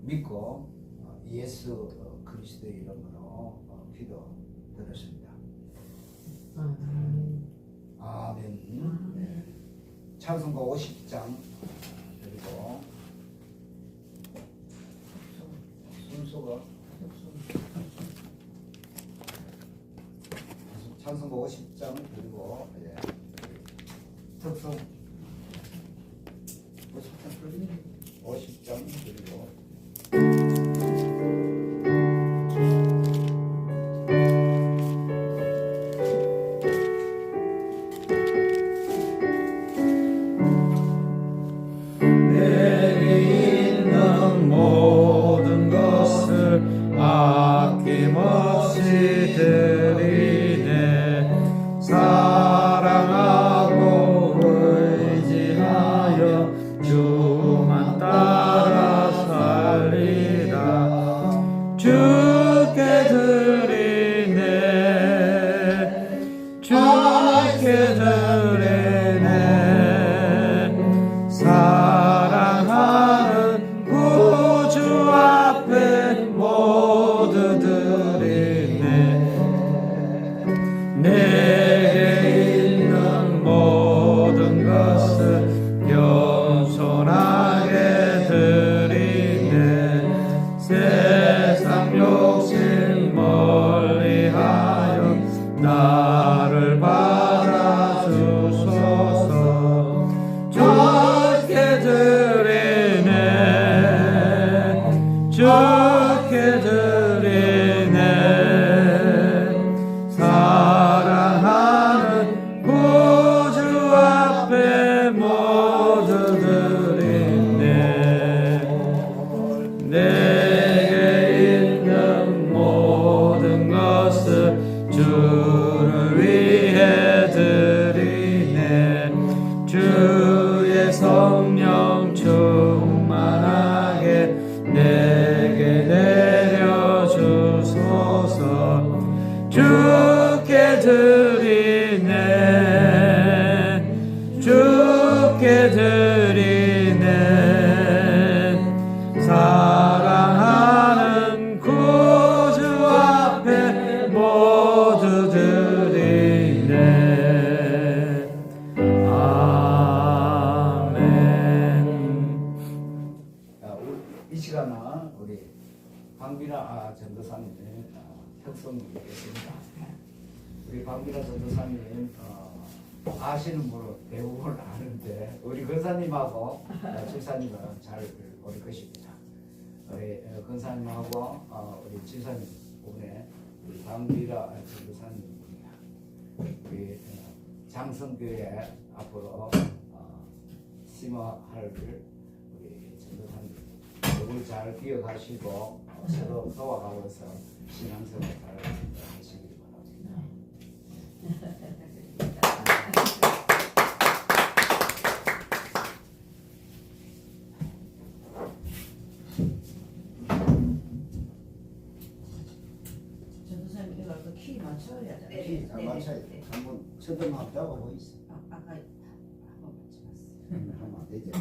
믿고 예수 그리스도의 이름으로 기도드렸습니다. 아멘. 네. 찬송가 50장 그리고 순서가 찬송가 50장 그리고 특성 50장 그리고 내게 있는 모든 것을 아낌없이 드리네. 사랑하고 의지하여 주만 따라 살리라. 주께 드리네. 주께 드리네. 사랑하는 구주 앞에 모두 드리네. 내게 있는 모든 것을 겸손하게 드리네. 세상 욕심 멀리하여 나를 받아주소서. 주께 드리네. 주께 드리네. 사랑하는 구주 앞에 모두 드리네. 내게 있는 모든 것을 주를 위해 드리네. 주의 성령 충만하게 내게 내려주소서. 주께 드리네. 주께 드리네. 사랑하는 구주 앞에 모두 드리네. 박미라 전도사님 아시는 분은 대부분 아는데 우리 권사님하고 집사님은 잘 모를 것입니다. 우리 권사님하고 우리 집사님 부분에 우리 박미라 전도사님입니다. 우리 장성교회 앞으로 심어할 우리 전도사님 이걸 잘 기억하시고 서로 도와가면서 신앙생활 잘 하시기 바랍니다. 전도사님 이거 그 키 맞춰야 돼. 키 잘 맞춰야 돼. 한번 천점 한번 잡아보고 있어. 아까 한번 맞춰봤어. 하면 안 되지.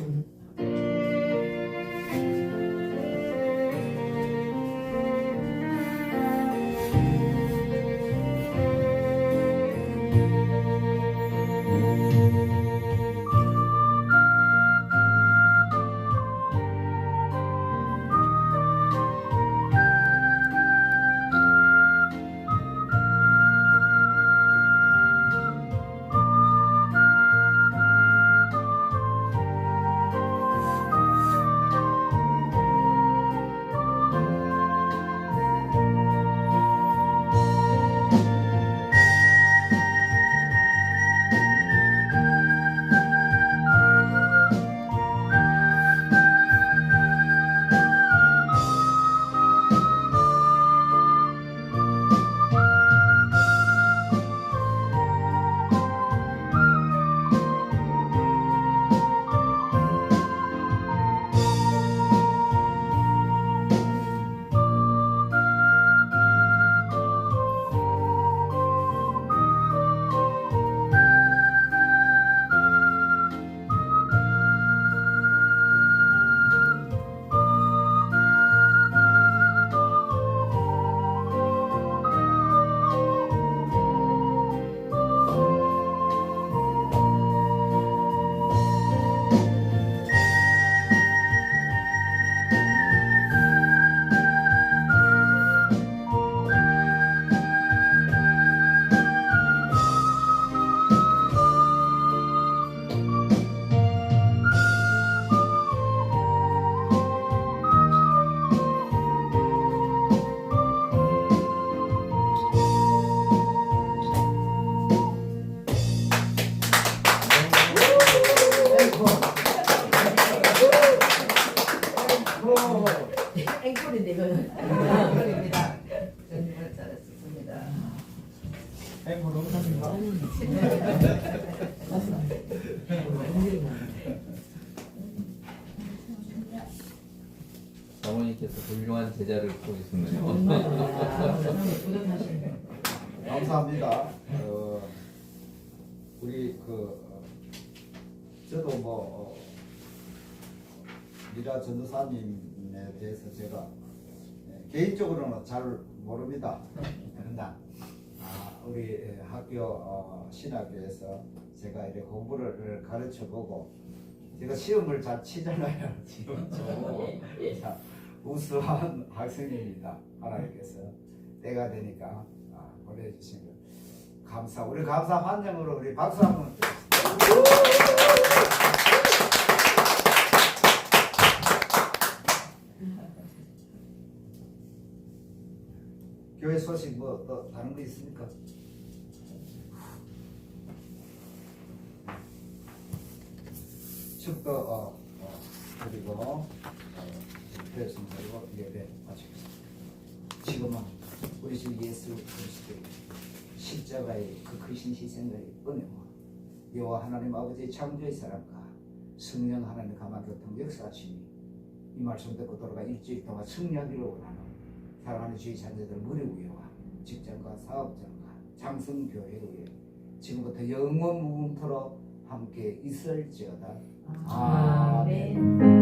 앵콜인데 이거는. 앵콜입니다. 정말 잘했습니다. 어머니께서 훌륭한 제자를 보이셨네요. 감사합니다. 우리 저도 미라 전도사님에 대해서 제가 개인적으로는 잘 모릅니다. 그러나 우리 학교 신학교에서 제가 이렇게 공부를 가르쳐 보고 제가 시험을 잘 치잖아요. 시험 저보고 자, 우수한 학생입니다. 하나님께서 때가 되니까 보내주신 것 감사. 우리 감사 환영으로 우리 박수 한번. 교회 소식 뭐 또 다른 거 있습니까? 축도 그리고 교회성 그리고 예배 마치겠습니다. 지금은 우리 주 예수 그리스도의 십자가의 그 크신 희생의 은혜와 여호와 하나님 아버지의 창조의 사랑과 성령 하나님의 감화 교통 역사하시니 이 말씀 듣고 돌아가 일주일 동안 승리하기를 원하는 사랑하는 주의 자녀들 무리 위에와 직장과 사업장과 장성교회에 지금부터 영원 무궁토록 함께 있을지어다. 아멘.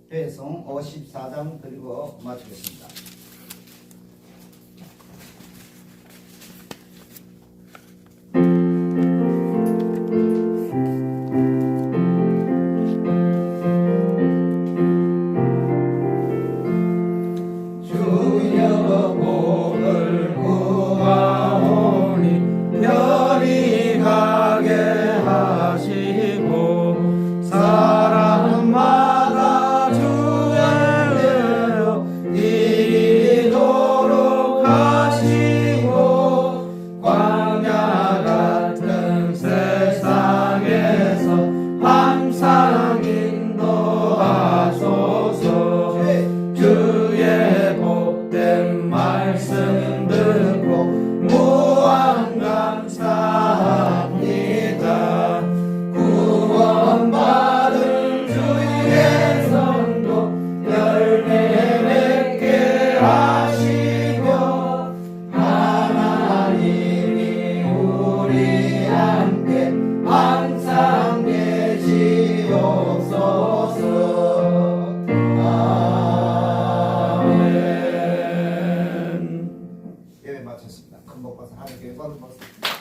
배송 54장 드리고 마치겠습니다. 말씀 듣고 무한 감사합니다. 구원받을 주의 성도 열매 맺게 하시고 하나님이 우리 함께 항상 계시옵소서. 아멘. 예배 마쳤습니다. 큰 복 받아서 하나님께 영광을 받습니다.